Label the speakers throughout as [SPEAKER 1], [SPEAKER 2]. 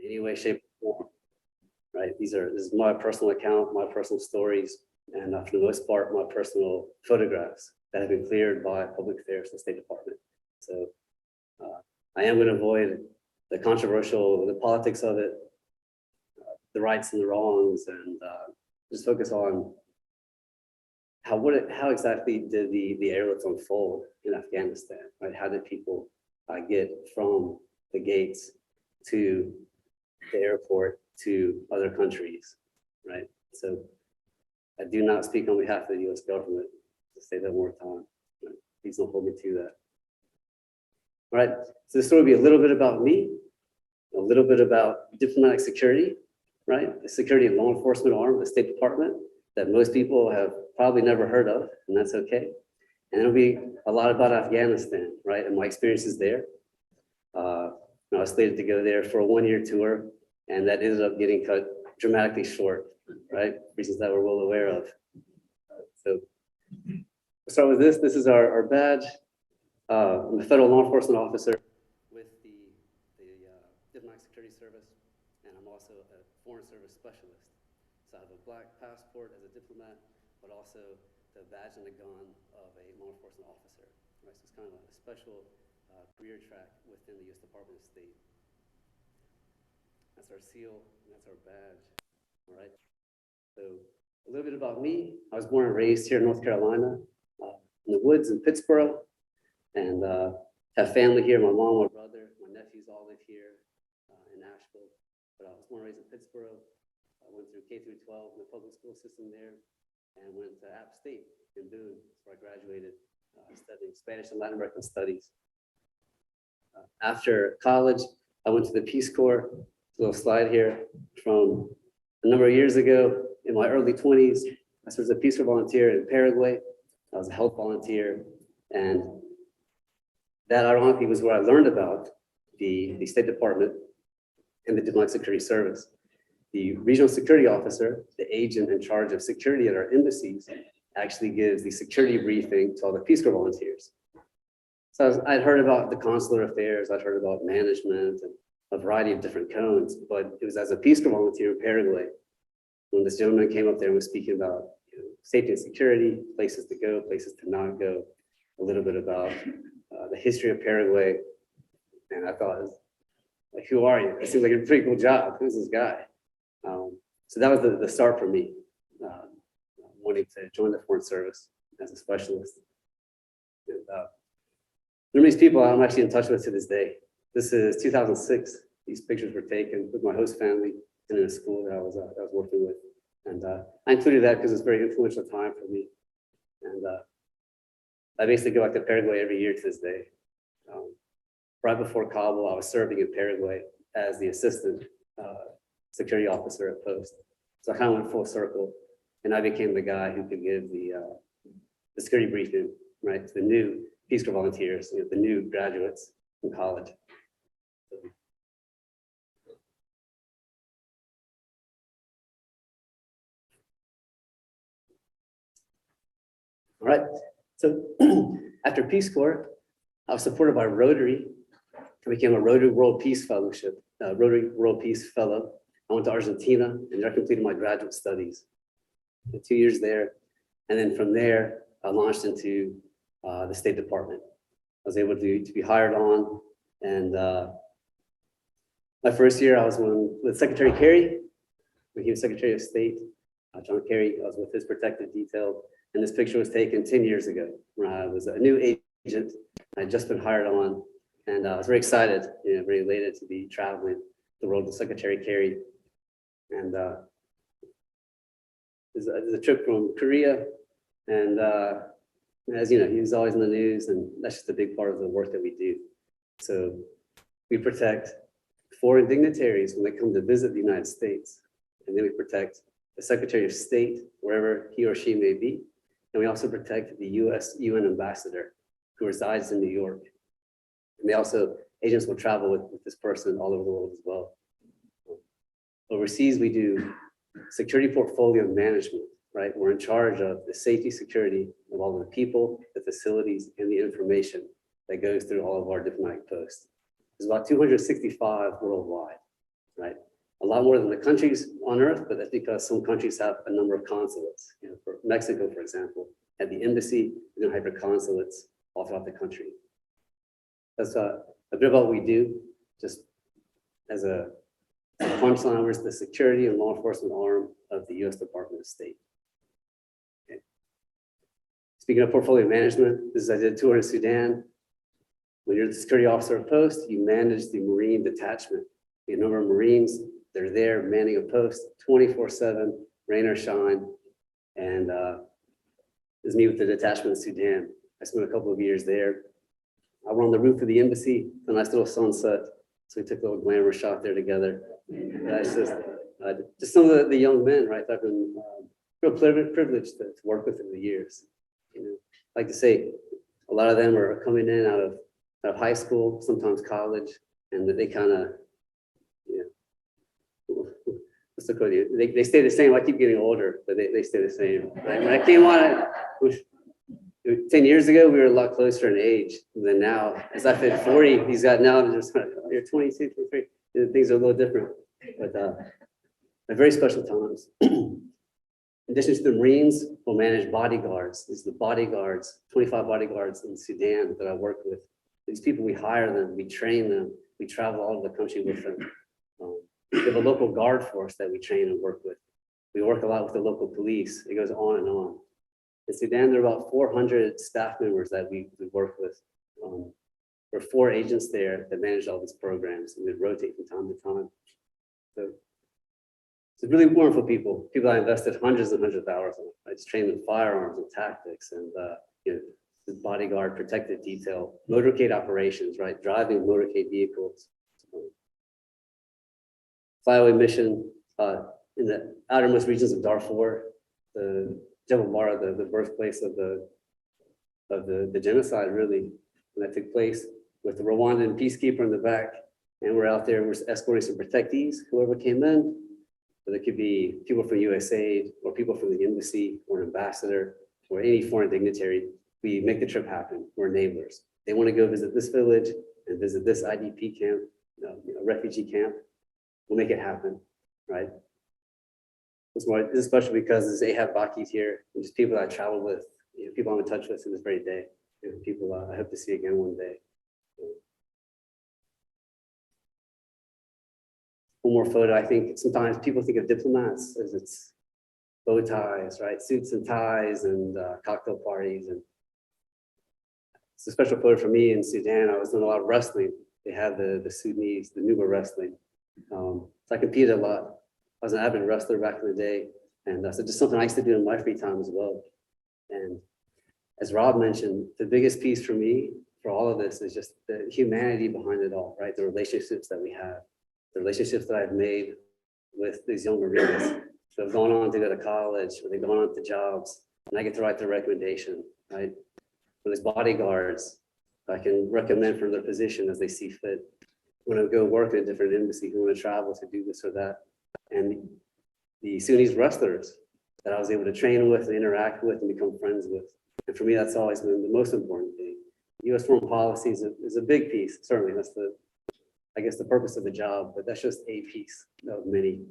[SPEAKER 1] any way, shape, or form, right? This is my personal account, my personal stories, and for the most part, my personal photographs that have been cleared by Public Affairs and State Department. So I am going to avoid the controversial, the politics of it, the rights and the wrongs, and just focus on how exactly did the airlifts unfold in Afghanistan, right? How did people get from the gates to the airport to other countries, right? So I do not speak on behalf of the US government, to say that one more time. Right? Please don't hold me to that. All right, so this story will be a little bit about me, a little bit about diplomatic security, right? The security and law enforcement arm of the State Department that most people have probably never heard of, and that's okay. And it'll be a lot about Afghanistan, right? And my experiences there. I was slated to go there for a one-year tour, and that ended up getting cut dramatically short, right? Reasons that we're well aware of. So we'll start with this. This is our badge. I'm a federal law enforcement officer with the Diplomatic Security Service, and I'm also a Foreign Service Specialist. So I have a black passport as a diplomat, but also the badge and the gun of a law enforcement officer. Right? So it's kind of a special career track within the U.S. Department of State. That's our seal, and that's our badge. All right. So a little bit about me. I was born and raised here in North Carolina, in the woods in Pittsburgh, and have family here. My mom, my brother, my nephews all live here in Nashville. But I was born and raised in Pittsburgh. I went through K through 12 in the public school system there, and went to App State in Boone, where I graduated studying Spanish and Latin American studies. After college, I went to the Peace Corps. A little slide here from a number of years ago in my early 20s. I served as a Peace Corps volunteer in Paraguay. I was a health volunteer, and that ironically was where I learned about the State Department and the Diplomatic Security Service. The regional security officer, the agent in charge of security at our embassies, actually gives the security briefing to all the Peace Corps volunteers. So I'd heard about the consular affairs, I'd heard about management and a variety of different cones, but it was as a Peace Corps volunteer in Paraguay when this gentleman came up there and was speaking about safety and security, places to go, places to not go, a little bit about the history of Paraguay. And I thought, like, who are you? It seems like a pretty cool job. Who's this guy? So that was the start for me, wanting to join the Foreign Service as a specialist. And, some of these people I'm actually in touch with to this day. This is 2006. These pictures were taken with my host family and in a school that I was working with. And I included that because it's a very influential time for me. And I basically go back to Paraguay every year to this day. Right before Kabul, I was serving in Paraguay as the assistant security officer at Post. So I kind of went full circle, and I became the guy who could give the security briefing, right, to the new Peace Corps volunteers, the new graduates from college. All right, so after Peace Corps, I was supported by Rotary. I became a Rotary World Peace Fellowship, Rotary World Peace Fellow. I went to Argentina, and there I completed my graduate studies. 2 years there, and then from there, I launched into the State Department. I was able to be hired on, and my first year, I was with Secretary Kerry, when he was Secretary of State, John Kerry. I was with his protective detail, and this picture was taken 10 years ago when I was a new agent. I had just been hired on, and I was very excited, very elated to be traveling the world with Secretary Kerry. And there's a trip from Korea, and as you know, he was always in the news, and that's just a big part of the work that we do. So we protect foreign dignitaries when they come to visit the United States, and then we protect the Secretary of State, wherever he or she may be, and we also protect the U.S. UN ambassador who resides in New York. And they also, agents will travel with this person all over the world as well. Overseas, we do security portfolio management, right? We're in charge of the safety, security of all of the people, the facilities, and the information that goes through all of our diplomatic posts. There's about 265 worldwide, right? a lot more than the countries on earth, but that's because some countries have a number of consulates. You know, for Mexico, for example, had the embassy and hyper consulates all throughout the country. That's a bit about what we do, just as a punchline, we're the security and law enforcement arm of the U.S. Department of State. Okay. Speaking of portfolio management, I did a tour in Sudan. When you're the security officer of post, you manage the Marine detachment. You have a number of Marines, they're there manning a post 24/7, rain or shine. And this is me with the detachment in Sudan. I spent a couple of years there. I were on the roof of the embassy, a nice little sunset. So we took a little glamour shot there together. That's just some of the young men, right? I've been real privileged to work with in the years. You know, I like to say, a lot of them are coming in out of high school, sometimes college, and that they kind of, you know, what's the code? They stay the same. I keep getting older, but they stay the same. Right? When I came on, 10 years ago, we were a lot closer in age than now. As I've hit 40, he's got now, just, you're 22, 23, things are a little different, but very special times. In addition to the Marines, we'll manage bodyguards. These are the bodyguards, 25 bodyguards in Sudan that I work with. These people, we hire them, we train them, we travel all over the country with them. We have a local guard force that we train and work with. We work a lot with the local police. It goes on and on. In Sudan, there are about 400 staff members that we work with. There are 4 agents there that manage all these programs, and they rotate from time to time. So it's really wonderful people. People I invested hundreds and hundreds of hours on. I just trained them firearms and tactics, and you know, the bodyguard, protective detail, motorcade operations, right? Driving motorcade vehicles. Flyaway mission in the outermost regions of Darfur, the Jebel Mara, the birthplace of the genocide, really. And that took place with the Rwandan peacekeeper in the back. And we're out there, we're escorting some protectees, whoever came in. So there could be people from USAID or people from the embassy or an ambassador or any foreign dignitary. We make the trip happen. We're enablers. They want to go visit this village and visit this IDP camp, refugee camp. We'll make it happen, right? This is special because there's Ahab Baki's here, and just people that I travel with, people I'm in touch with to this very day, people I hope to see again one day. One more photo. I think sometimes people think of diplomats as it's bow ties, right? Suits and ties and cocktail parties. And it's a special photo for me in Sudan. I was doing a lot of wrestling. They have the Sudanese, the Nuba wrestling. So I competed a lot. I was an avid wrestler back in the day. And so just something I used to do in my free time as well. And as Rob mentioned, the biggest piece for me for all of this is just the humanity behind it all, right? The relationships that we have, the relationships that I've made with these young Marines that have gone on to go to college, or they've gone on to jobs, and I get to write their recommendation, right? For these bodyguards, I can recommend for their position as they see fit. When I go work in a different embassy, who want to travel to do this or that. And the Sudanese wrestlers that I was able to train with and interact with and become friends with. And for me, that's always been the most important thing. U.S. foreign policy is a big piece, certainly. That's I guess the purpose of the job, but that's just a piece of many.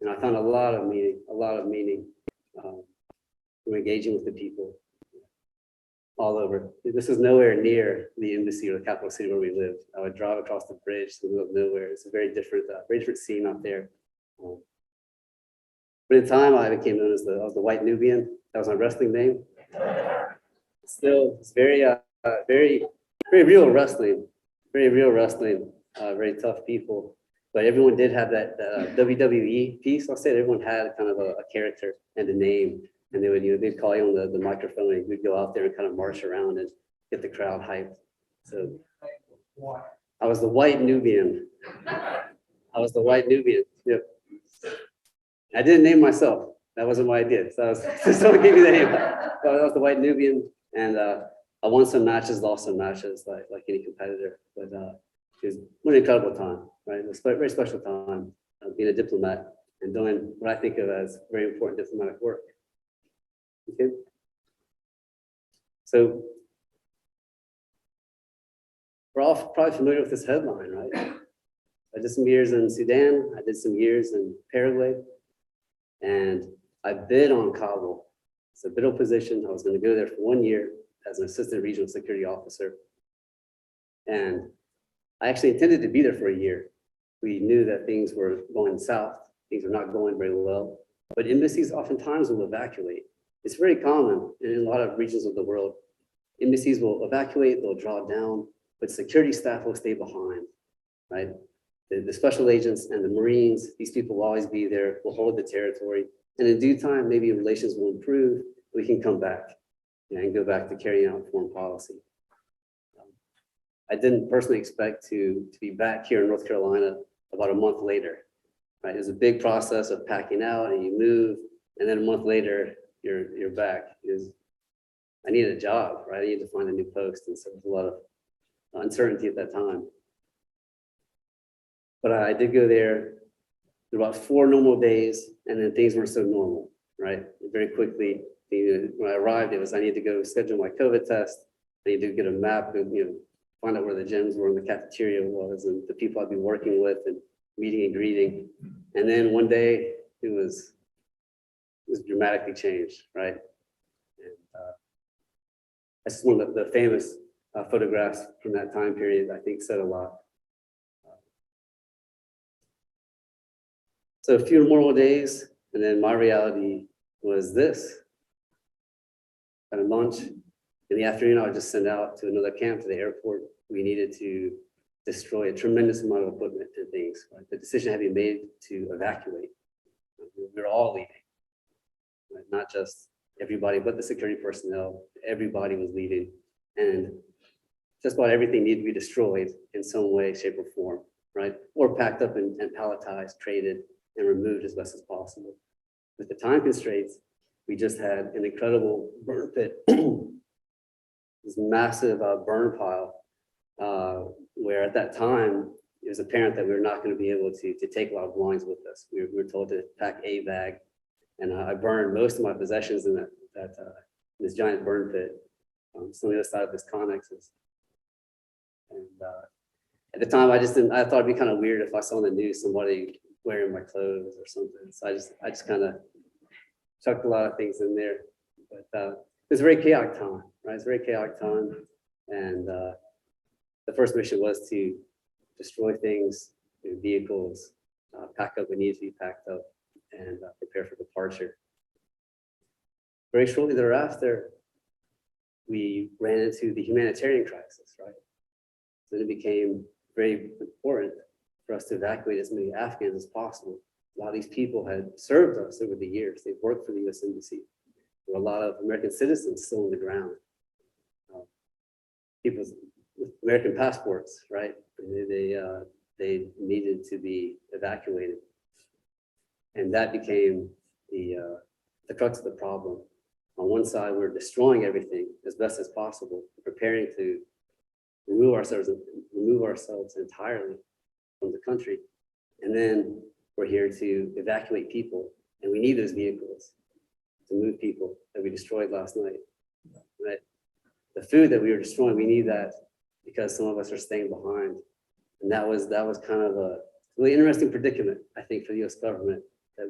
[SPEAKER 1] And I found a lot of meaning from engaging with the people all over. This is nowhere near the embassy or the capital city where we lived. I would drive across the bridge to the middle of nowhere. It's a very different scene out there. But in time, I became known as I was the White Nubian. That was my wrestling name. Still, it's very real wrestling. Very real wrestling. Very tough people. But everyone did have that WWE piece. I'll say that everyone had kind of a character and a name. And they would, they'd call you on the microphone, and we'd go out there and kind of march around and get the crowd hyped. So I was the White Nubian. I was the White Nubian. Yep. I didn't name myself. That wasn't what I did. So someone gave me the name. So I was the White Nubian, and I won some matches, lost some matches, like any competitor. But it was an incredible time, right? It was a very special time being a diplomat and doing what I think of as very important diplomatic work. Okay. So we're all probably familiar with this headline, right? I did some years in Sudan. I did some years in Paraguay. And I bid on Kabul. It's a bid position. I was going to go there for 1 year as an assistant regional security officer. And I actually intended to be there for a year. We knew that things were going south. Things were not going very well. But embassies oftentimes will evacuate. It's very common in a lot of regions of the world. Embassies will evacuate, they'll draw down, but security staff will stay behind, right? The special agents and the Marines, these people will always be there, will hold the territory. And in due time, maybe relations will improve. We can come back and go back to carrying out foreign policy. I didn't personally expect to be back here in North Carolina about a month later, right? It was a big process of packing out and you move, and then a month later, you're back. I needed a job, right? I needed to find a new post, and so there was a lot of uncertainty at that time. But I did go there about 4 normal days, and then things weren't so normal, right? Very quickly, when I arrived, I need to go schedule my COVID test. I need to get a map, find out where the gyms were and the cafeteria was, and the people I'd be working with, and meeting and greeting. And then one day, it was dramatically changed, right? And that's one of the famous photographs from that time period, I think said a lot. So a few more days, and then my reality was this. At lunch in the afternoon, I was just sent out to another camp, to the airport. We needed to destroy a tremendous amount of equipment and things. Right? The decision had to be made to evacuate. We were all leaving, right? Not just everybody, but the security personnel. Everybody was leaving, and just about everything needed to be destroyed in some way, shape, or form, right? Or packed up and palletized, traded, and removed as best as possible. With the time constraints, we just had an incredible burn pit, this massive burn pile, where at that time, it was apparent that we were not going to be able to take a lot of belongings with us. We were told to pack a bag, and I burned most of my possessions in this giant burn pit. So on the other side of this connexes. And at the time, I thought it'd be kind of weird if I saw on the news somebody wearing my clothes or something. So I just kind of chucked a lot of things in there. But it was a very chaotic time, right? It's a very chaotic time. And the first mission was to destroy things, vehicles, pack up what needed to be packed up, and prepare for departure. Very shortly thereafter, we ran into the humanitarian crisis, right? So it became very important for us to evacuate as many Afghans as possible. A lot of these people had served us over the years. They've worked for the U.S. Embassy. There were a lot of American citizens still on the ground. People with American passports, right? They needed to be evacuated. And that became the crux of the problem. On one side, we're destroying everything as best as possible, preparing to remove ourselves entirely from the country. And then we're here to evacuate people, and we need those vehicles to move people that we destroyed last night, right? The food that we were destroying, we need that because some of us are staying behind. And that was kind of a really interesting predicament, I think, for the US government, that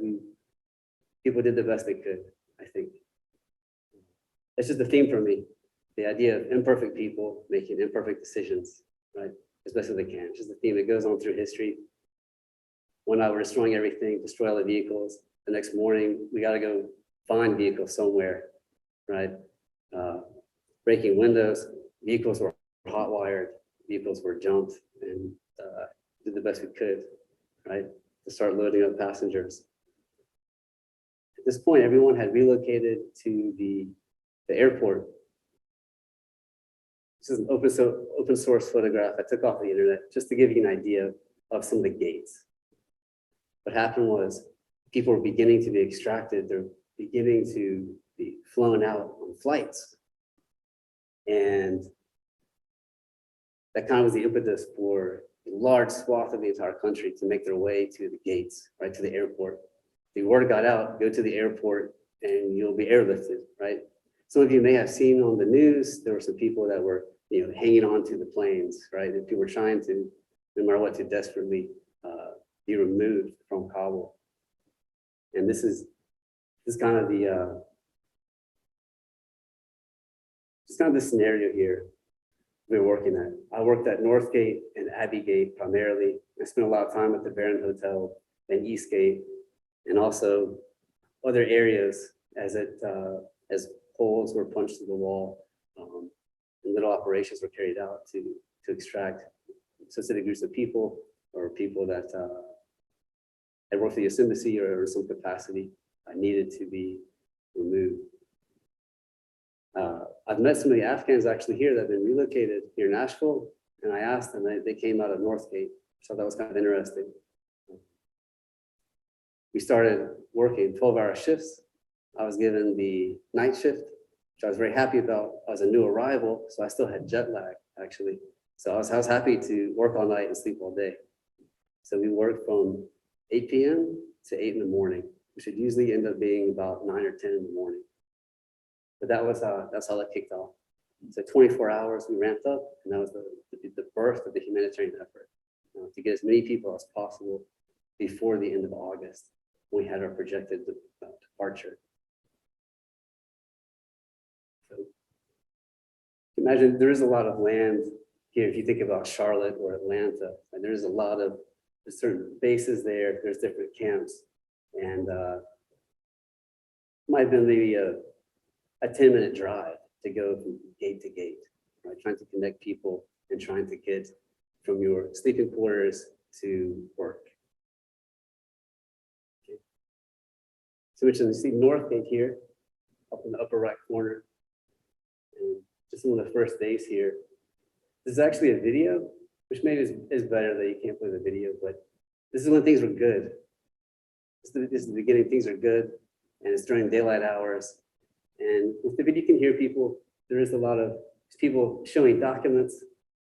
[SPEAKER 1] people did the best they could, I think. It's just the theme for me, the idea of imperfect people making imperfect decisions, right? As best as they can. It's just the theme that goes on through history. One night we're destroying everything, destroy all the vehicles. The next morning, we got to go find vehicles somewhere, right? Breaking windows, vehicles were hot wired, vehicles were jumped, and did the best we could, right? To start loading up passengers. At this point, everyone had relocated to the airport. This is an open source photograph I took off the internet just to give you an idea of some of the gates. What happened was people were beginning to be extracted. They're beginning to be flown out on flights. And that kind of was the impetus for a large swath of the entire country to make their way to the gates, right, to the airport. The word got out, go to the airport and you'll be airlifted, right? Some of you may have seen on the news, there were some people that were hanging on to the planes, right? And people were trying to, no matter what, to desperately be removed from Kabul. And this is kind of the scenario here we're working at. I worked at North Gate and Abbey Gate primarily. I spent a lot of time at the Baron Hotel and East Gate, and also other areas as holes were punched through the wall, and little operations were carried out to extract specific groups of people or people that had worked for the U.S. Embassy or some capacity needed to be removed. I've met some of the Afghans actually here that have been relocated here in Nashville, and I asked them, they came out of Northgate, so that was kind of interesting. We started working 12-hour shifts. I was given the night shift, which I was very happy about. I was a new arrival, so I still had jet lag, actually. So I was happy to work all night and sleep all day. So we worked from 8 p.m. to 8 in the morning, which would usually end up being about 9 or 10 in the morning. But that's how that kicked off. So 24 hours we ramped up, and that was the birth of the humanitarian effort, to get as many people as possible before the end of August, when we had our projected departure. So imagine there is a lot of land here. If you think about Charlotte or Atlanta, and there's certain bases there, there's different camps, and might have been maybe a 10-minute drive to go from gate to gate, right? Trying to connect people and trying to get from your sleeping quarters to work. Okay. So you see Northgate here, up in the upper right corner. And just one of the first days here. This is actually a video, which maybe is better that you can't play the video, but this is when things were good. This is the beginning, things are good, and it's during daylight hours. And with the video, you can hear people. There is a lot of people showing documents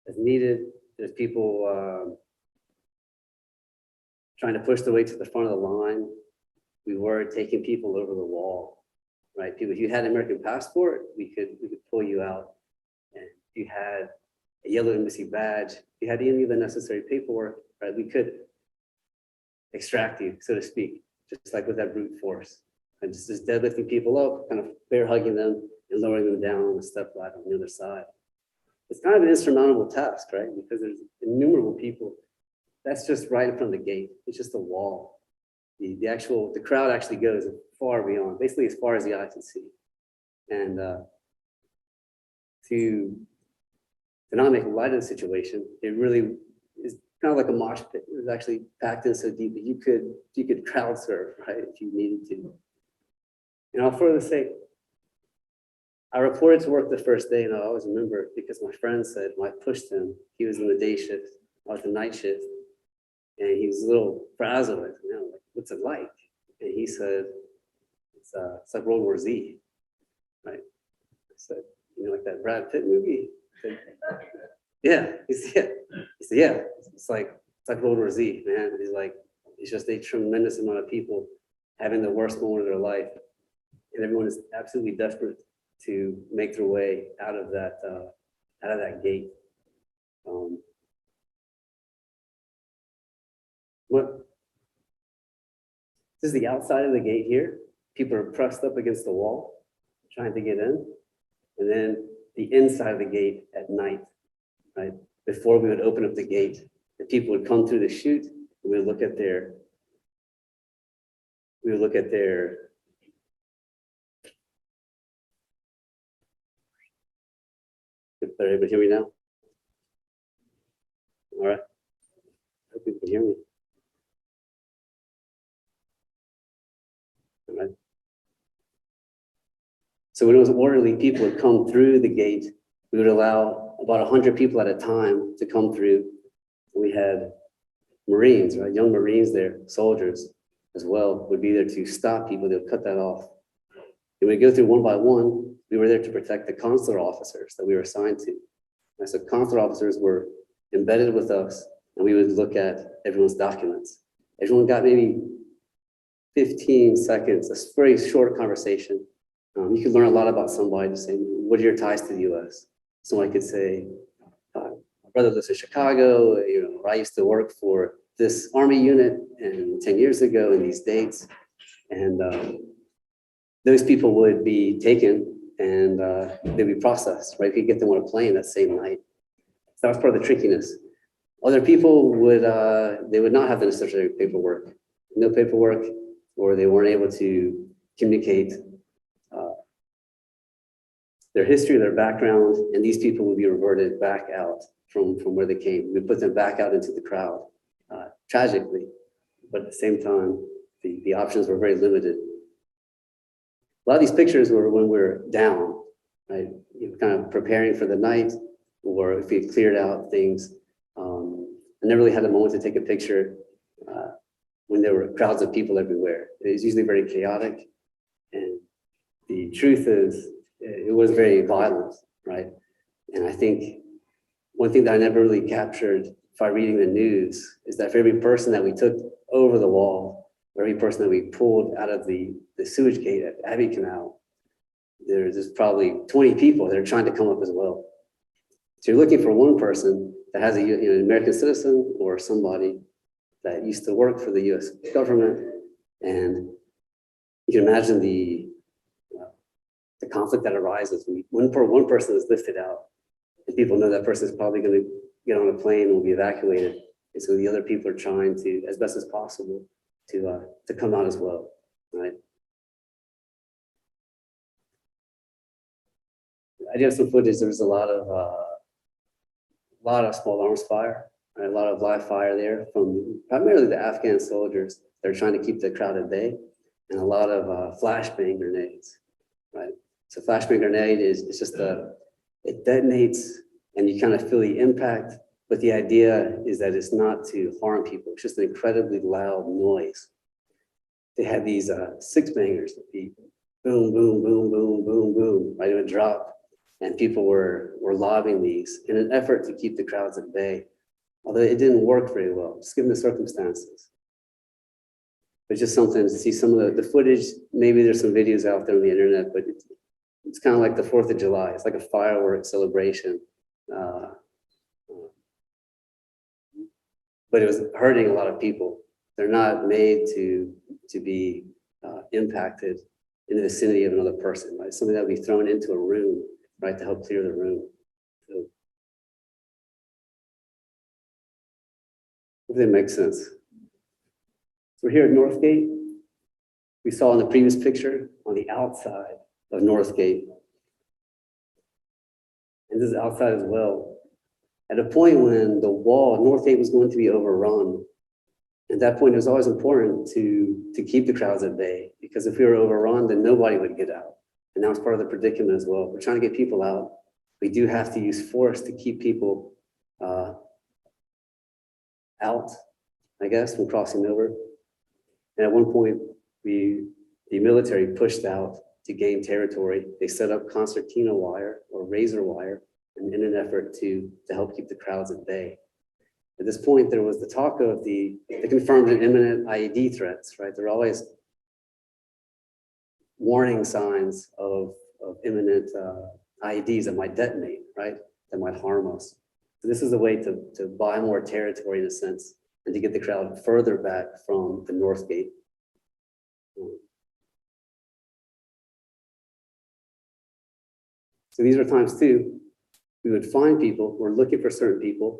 [SPEAKER 1] as needed. There's people trying to push their way to the front of the line. We were taking people over the wall, right? People, if you had an American passport, we could pull you out. And if you had a yellow embassy badge, if you had any of the necessary paperwork, right, we could extract you, so to speak, just like with that brute force. And just deadlifting people up, kind of bear hugging them and lowering them down on the step ladder on the other side. It's kind of an insurmountable task, right? Because there's innumerable people. That's just right in front of the gate. It's just a wall. The crowd actually goes far beyond, basically as far as the eye can see. And to not make light of the situation, it really is kind of like a mosh pit. It was actually packed in so deep that you could crowd surf, right, if you needed to. And I'll further say, I reported to work the first day, and I always remember because my friend said when I pushed him, he was in the day shift, I was in the night shift, and he was a little frazzled. Like, what's it like? And he said, it's like World War Z, right? I said, like that Brad Pitt movie? Said, yeah. He said, yeah. It's like World War Z, man. He's like, it's just a tremendous amount of people having the worst moment of their life. And everyone is absolutely desperate to make their way out of that gate. This is the outside of the gate here. People are pressed up against the wall, trying to get in. And then the inside of the gate at night, right? Before we would open up the gate, the people would come through the chute, and we would look at their everybody hear me now? All right. I hope you can hear me. All right. So when it was orderly, people would come through the gate. We would allow about 100 people at a time to come through. We had Marines, right? Young Marines there, soldiers as well, would be there to stop people. They would cut that off. And we'd go through one by one. We were there to protect the consular officers that we were assigned to. And so consular officers were embedded with us, and we would look at everyone's documents. Everyone got maybe 15 seconds, a very short conversation. You could learn a lot about somebody, to say, what are your ties to the US? Somebody could say, my brother lives in Chicago, or I used to work for this army unit and 10 years ago in these dates, and those people would be taken and they'd be processed, right? You could get them on a plane that same night. So that was part of the trickiness. Other people would, they would not have the necessary paperwork, no paperwork, or they weren't able to communicate their history, their background, and these people would be reverted back out from where they came. We put them back out into the crowd, tragically, but at the same time, the options were very limited. A lot of these pictures were when we were down, right? You know, kind of preparing for the night, or if we cleared out things. I never really had a moment to take a picture when there were crowds of people everywhere. It was usually very chaotic, and the truth is, it was very violent, right? And I think one thing that I never really captured by reading the news is that for every person that we took over the wall, or every person that we pulled out of the sewage gate at Abbey Canal, there's probably 20 people that are trying to come up as well. So you're looking for one person that has an American citizen or somebody that used to work for the US government, and you can imagine the conflict that arises when one person is lifted out, and people know that person is probably going to get on a plane and will be evacuated, and so the other people are trying to, as best as possible, to come out as well, right? I do have some footage. There was a lot of small arms fire, right? A lot of live fire there from primarily the Afghan soldiers that are trying to keep the crowd at bay, and a lot of flashbang grenades, right? So flashbang grenade is just it detonates and you kind of feel the impact, but the idea is that it's not to harm people. It's just an incredibly loud noise. They had these six bangers that be boom, boom, boom, boom, boom, boom, right? It would drop, and people were lobbing these in an effort to keep the crowds at bay, although it didn't work very well, just given the circumstances. But just something to see some of the footage. Maybe there's some videos out there on the internet, but it's kind of like the 4th of July. It's like a fireworks celebration. But it was hurting a lot of people. They're not made to be impacted in the vicinity of another person, right? Something that would be thrown into a room, right, to help clear the room. So, if that makes sense. So we're here at Northgate. We saw in the previous picture on the outside of Northgate. And this is outside as well. At a point when the wall, Northgate was going to be overrun. At that point, it was always important to keep the crowds at bay, because if we were overrun, then nobody would get out. And that was part of the predicament as well. We're trying to get people out. We do have to use force to keep people out, I guess, from crossing over. And at one point, the military pushed out to gain territory. They set up concertina wire or razor wire in an effort to help keep the crowds at bay. At this point, there was the talk of the confirmed and imminent IED threats, right? There are always warning signs of imminent IEDs that might detonate, right? That might harm us. So this is a way to buy more territory in a sense, and to get the crowd further back from the North Gate. So these are times too, we would find people, we're looking for certain people,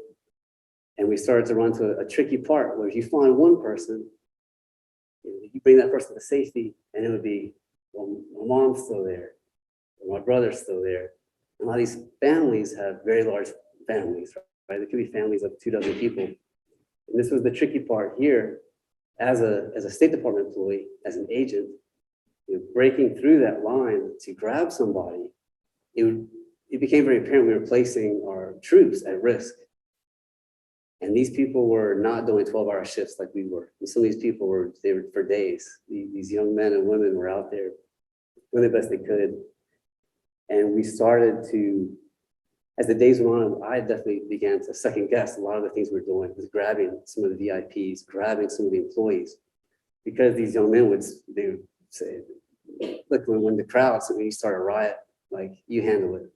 [SPEAKER 1] and we started to run to a tricky part where if you find one person, you bring that person to safety, and it would be, well, my mom's still there, or my brother's still there. And a lot of these families have very large families, right? There could be families of 24 people. And this was the tricky part here, as a State Department employee, as an agent, breaking through that line to grab somebody. It became very apparent we were placing our troops at risk. And these people were not doing 12-hour shifts like we were. And some of these people were for days. These young men and women were out there doing the best they could. And we started to, as the days went on, I definitely began to second guess a lot of the things we were doing, was grabbing some of the VIPs, grabbing some of the employees, because these young men would say, look, when the crowds, when you start a riot, like, you handle it.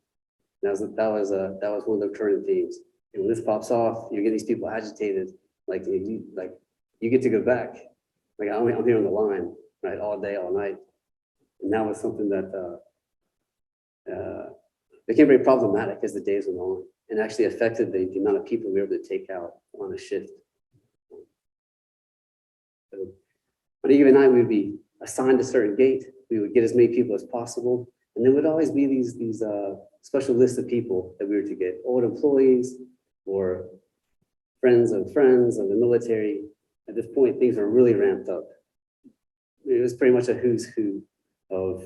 [SPEAKER 1] That was one of the recurring themes. And when this pops off, you get these people agitated, Like you get to go back. Like I'm here on the line, right, all day, all night. And that was something that became very problematic as the days went on, and actually affected the amount of people we were able to take out on a shift. So on a given night, we would be assigned a certain gate. We would get as many people as possible, and there would always be these special lists of people that we were to get: old employees or friends of the military. At this point, things were really ramped up. It was pretty much a who's who of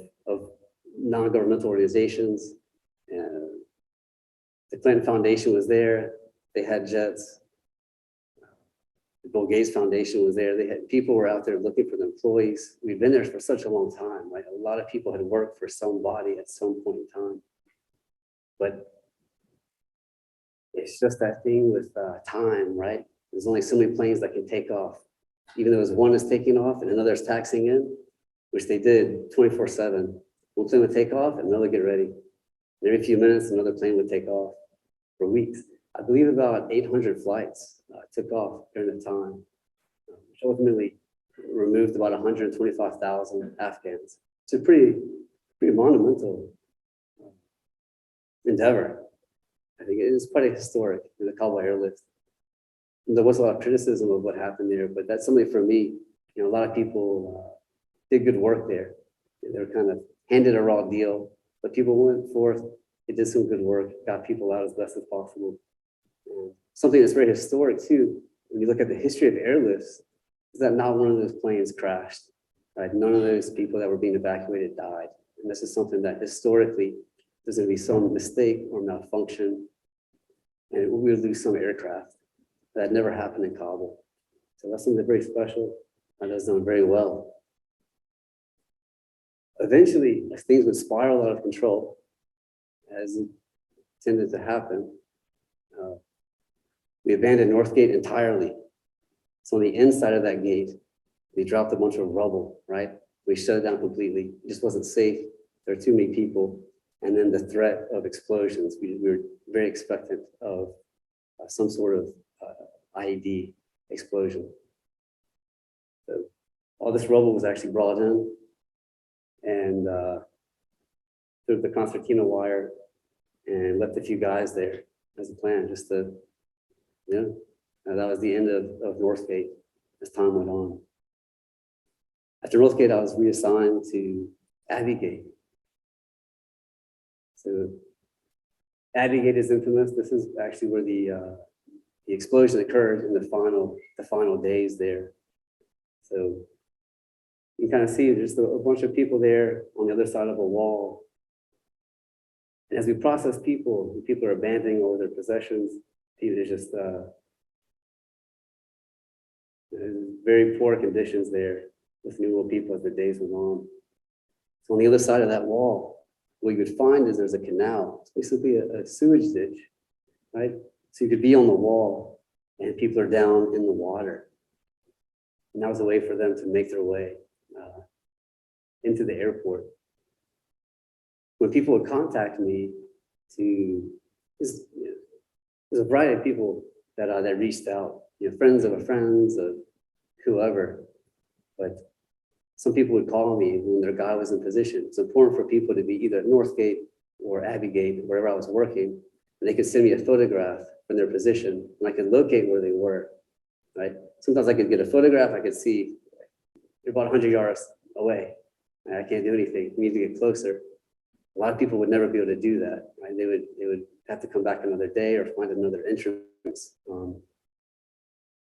[SPEAKER 1] non-governmental organizations. The Clinton Foundation was there. They had jets. The Bill Gates Foundation was there. They had people were out there looking for the employees. We've been there for such a long time, right? A lot of people had worked for somebody at some point in time. But it's just that thing with time, right? There's only so many planes that can take off. Even though one is taking off and another is taxiing in, which they did 24/7. One plane would take off and another get ready. And every few minutes, another plane would take off for weeks. I believe about 800 flights took off during the time, which ultimately removed about 125,000 Afghans. It's a pretty monumental endeavor. I think it is quite historic in the Kabul airlift. And there was a lot of criticism of what happened there, but that's something for me. You know, a lot of people did good work there. They were kind of handed a raw deal, but people went forth. They did some good work, got people out as best as possible. And something that's very historic too, when you look at the history of airlifts, is that not one of those planes crashed. Right? None of those people that were being evacuated died. And this is something that historically there's going to be some mistake or malfunction, and we would lose some aircraft. That never happened in Kabul. So that's something very special, and that's done very well. Eventually, as things would spiral out of control, as it tended to happen, we abandoned North Gate entirely. So on the inside of that gate, we dropped a bunch of rubble, right? We shut it down completely. It just wasn't safe. There were too many people. And then the threat of explosions. We were very expectant of some sort of IED explosion. So all this rubble was actually brought in, and through the concertina wire, and left a few guys there as a plan, just to, and that was the end of Northgate as time went on. After Northgate, I was reassigned to Abbey Gate. So Abbey Gate is infamous. This is actually where the explosion occurred in the final days there. So you can kind of see there's a bunch of people there on the other side of a wall. And as we process people are abandoning all their possessions. There's just very poor conditions there with innumerable people as the days went on. So on the other side of that wall, what you would find is there's a canal. It's basically a sewage ditch, right? So you could be on the wall and people are down in the water. And that was a way for them to make their way into the airport. When people would contact me there's a variety of people that reached out, friends of friends of whoever, but some people would call me when their guy was in position. It's important for people to be either at Northgate or Abbey Gate, wherever I was working, and they could send me a photograph from their position, and I could locate where they were, right? Sometimes I could get a photograph, I could see they're about 100 yards away. I can't do anything, we need to get closer. A lot of people would never be able to do that, right? They would have to come back another day or find another entrance.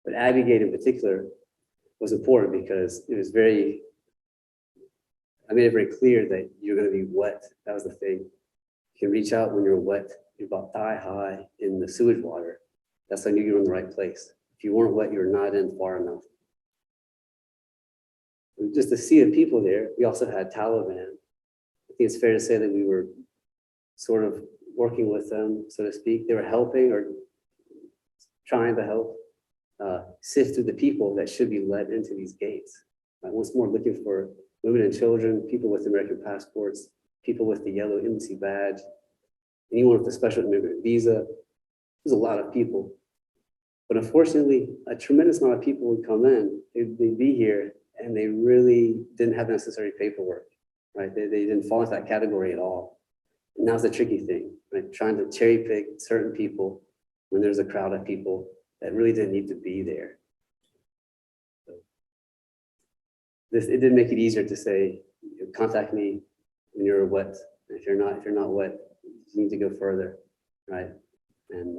[SPEAKER 1] But Abbey Gate in particular was important because it was I made it very clear that you're going to be wet. That was the thing. You can reach out when you're wet. You're about thigh high in the sewage water. That's how I knew you were in the right place. If you weren't wet, you're not in far enough. Just a sea of people there. We also had Taliban. I think it's fair to say that we were sort of working with them, so to speak. They were helping or trying to help sift through the people that should be led into these gates. Once more, looking for women and children, people with American passports, people with the yellow embassy badge, anyone with a special immigrant visa. There's a lot of people. But unfortunately, a tremendous amount of people would come in, they'd be here, and they really didn't have the necessary paperwork, right? They didn't fall into that category at all. And that's the tricky thing, right? Trying to cherry pick certain people when there's a crowd of people that really didn't need to be there. So it did make it easier to say, contact me when you're wet. If you're not wet, you need to go further, right? And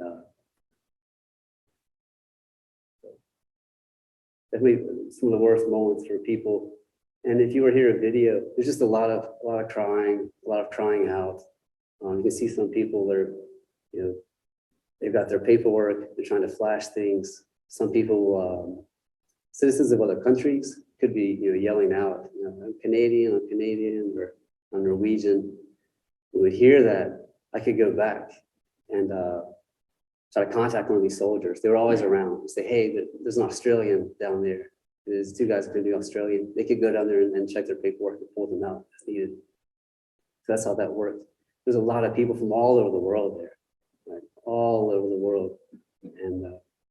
[SPEAKER 1] definitely some of the worst moments for people. And if you were here a video, there's just a lot of crying, a lot of crying out. You can see some people that are, they've got their paperwork, they're trying to flash things. Some people, citizens of other countries, could be yelling out, I'm Canadian, or I'm Norwegian. We would hear that, I could go back and try to contact one of these soldiers. They were always around. Say, hey, there's an Australian down there. There's two guys who could be Australian. They could go down there and check their paperwork and pull them out as needed. So that's how that worked. There's a lot of people from all over the world there, right? All over the world. And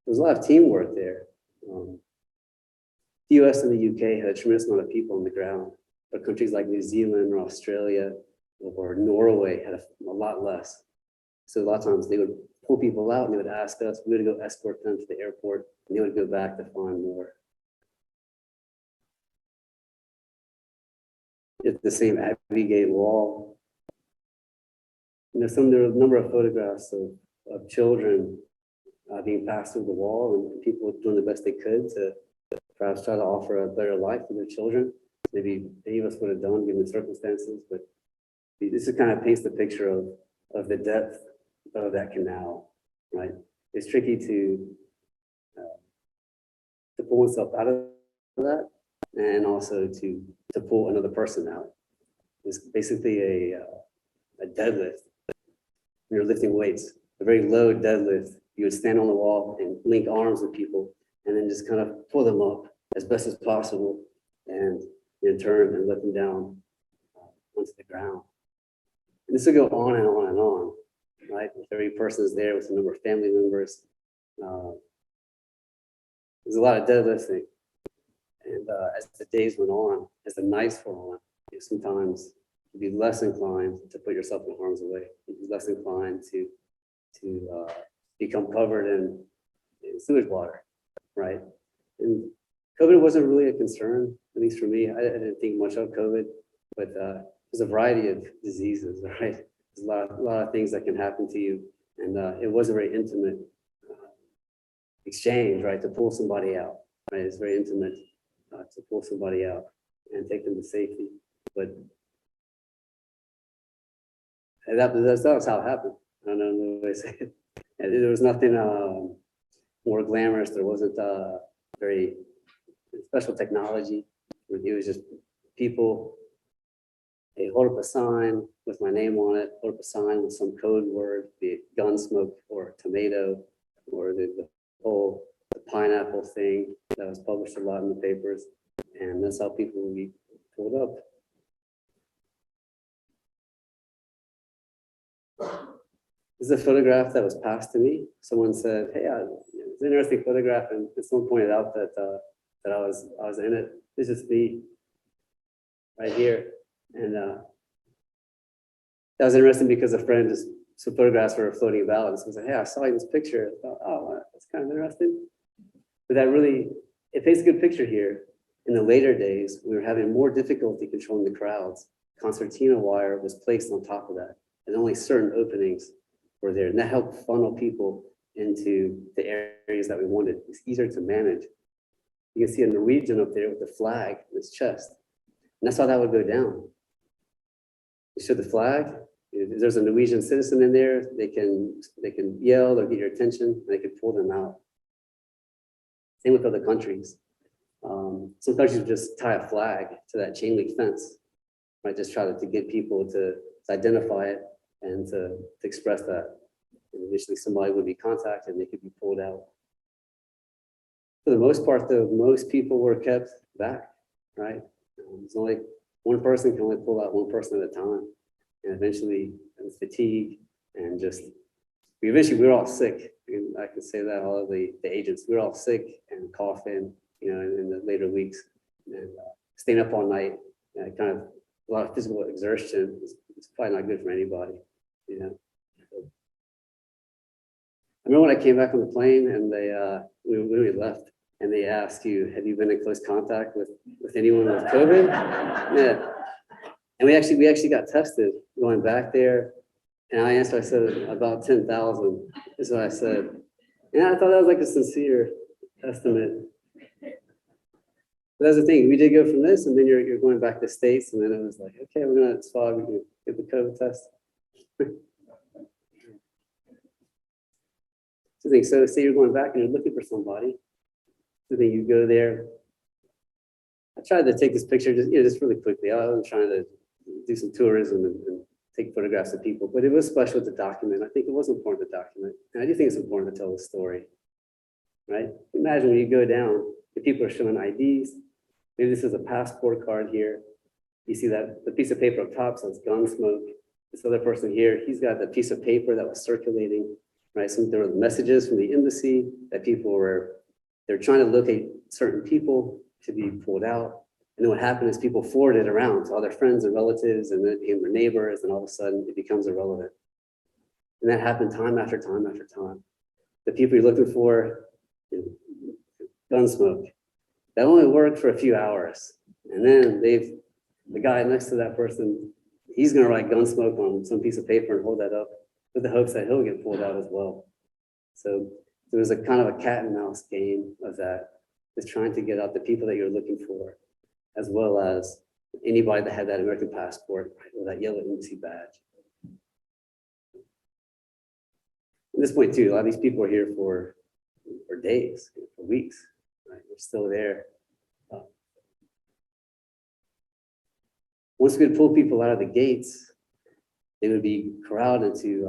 [SPEAKER 1] there's a lot of teamwork there. The US and the UK had a tremendous amount of people on the ground, but countries like New Zealand or Australia or Norway had a lot less. So a lot of times they would pull people out and they would ask us, we would go escort them to the airport, and they would go back to find more. It's the same Abbey Gate wall. And there are a number of photographs of children being passed through the wall, and people doing the best they could to perhaps try to offer a better life to their children. Maybe any of us would have done given the circumstances, but this kind of paints the picture of the depth of that canal, right? It's tricky to pull oneself out of that, and also to pull another person out. It's basically a deadlift. When you're lifting weights, a very low deadlift. You would stand on the wall and link arms with people, and then just kind of pull them up as best as possible, and in turn and let them down onto the ground. And this would go on and on and on, right? If every person is there with a number of family members, there's a lot of deadlifting. And as the days went on, as the nights were on, sometimes you'd be less inclined to put yourself in harm's way. You'd be less inclined to become covered in sewage water, right? And COVID wasn't really a concern, at least for me. I didn't think much of COVID, but there's a variety of diseases, right? There's a lot of things that can happen to you, and it was a very intimate exchange, right? To pull somebody out, right? It's very intimate to pull somebody out and take them to safety, but that's how it happened. I don't know the way to say it. And there was nothing more glamorous. There wasn't very special technology. It was just people. Hey, hold up a sign with my name on it. Hold up a sign with some code word, be it gun smoke or tomato, or the whole pineapple thing that was published a lot in the papers. And that's how people would be pulled up. This is a photograph that was passed to me. Someone said, "Hey, it's an interesting photograph," and someone pointed out that I was in it. This is me, right here, and that was interesting because a friend some photographs were floating about, and someone said, "Hey, I saw you in this picture." I thought, "Oh, that's kind of interesting," but it paints a good picture here. In the later days, we were having more difficulty controlling the crowds. Concertina wire was placed on top of that, and only certain openings were there, and that helped funnel people into the areas that we wanted. It's easier to manage. You can see a Norwegian up there with the flag in his chest, and that's how that would go down. You show the flag. If there's a Norwegian citizen in there, they can yell or get your attention, and they can pull them out. Same with other countries. Some countries would just tie a flag to that chain link fence, right? Just try to get people to identify it and to express that. And initially somebody would be contacted and they could be pulled out. For the most part, though, most people were kept back, right? There's only one person can only pull out one person at a time. And eventually, fatigue and just eventually we were all sick. And I can say that all of the agents, we were all sick and coughing, in the later weeks, and staying up all night, kind of a lot of physical exertion. It's probably not good for anybody, I remember when I came back on the plane and when we left, and they asked you, have you been in close contact with anyone with COVID? Yeah. And we actually got tested going back there. And I answered, I said, about 10,000 is what I said. And I thought that was like a sincere estimate. But that's the thing, we did go from this, and then you're going back to States, and then it was like, okay, we're gonna swab, we can get the COVID test. So say you're going back and you're looking for somebody. So then you go there. I tried to take this picture just really quickly. I was trying to do some tourism and take photographs of people, but it was special to document. I think it was important to document. And I do think it's important to tell the story, right? Imagine when you go down, the people are showing IDs. Maybe this is a passport card here. You see that the piece of paper up top says Gunsmoke. This other person here, he's got the piece of paper that was circulating, right? So there were messages from the embassy that they're trying to locate certain people to be pulled out. And then what happened is people forwarded it around to all their friends and relatives, and then it became their neighbors, and all of a sudden it becomes irrelevant. And that happened time after time after time. The people you're looking for, Gunsmoke, that only worked for a few hours. And then the guy next to that person, he's gonna write Gunsmoke on some piece of paper and hold that up with the hopes that he'll get pulled out as well. So there was a kind of a cat and mouse game of that, just trying to get out the people that you're looking for, as well as anybody that had that American passport, right, or that yellow embassy badge. At this point too, a lot of these people are here for days, for weeks, right? They're still there. Once we would pull people out of the gates, they would be corralled into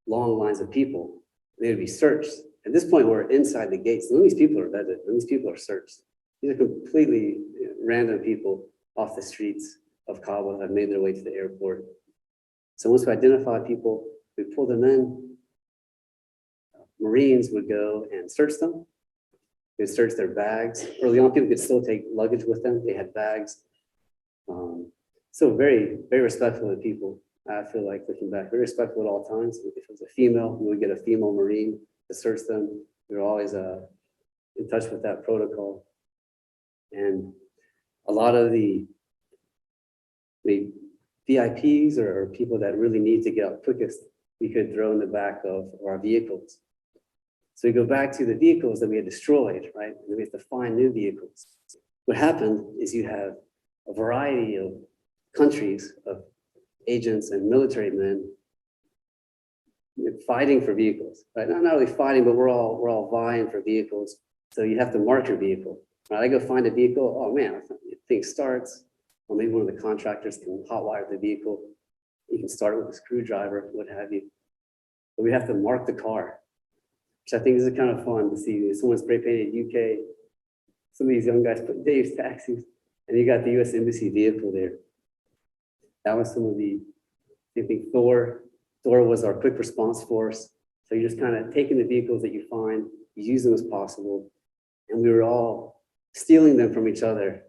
[SPEAKER 1] long lines of people. They would be searched. At this point, we're inside the gates. None of these people are vetted. None of these people are searched. These are completely random people off the streets of Kabul that have made their way to the airport. So once we identify people, we pull them in. Marines would go and search them. They'd search their bags. Early on, people could still take luggage with them. They had bags. So very, very respectful of people. I feel like, looking back, very respectful at all times. If it was a female, we would get a female Marine to search them. We were always in touch with that protocol. And a lot of the VIPs or people that really need to get out quickest, we could throw in the back of our vehicles. So we go back to the vehicles that we had destroyed, right? And we have to find new vehicles. What happened is you have a variety of countries of agents and military men fighting for vehicles, right? Not really fighting, but we're all vying for vehicles. So you have to mark your vehicle. Right? I go find a vehicle. Oh man, the thing starts, or maybe one of the contractors can hotwire the vehicle. You can start it with a screwdriver, what have you. But we have to mark the car, which I think is kind of fun to see. Someone spray painted UK. Some of these young guys put Dave's taxis, and you got the U.S. Embassy vehicle there. That was some of the, I think Thor was our quick response force. So you're just kind of taking the vehicles that you find, you use them as possible. And we were all stealing them from each other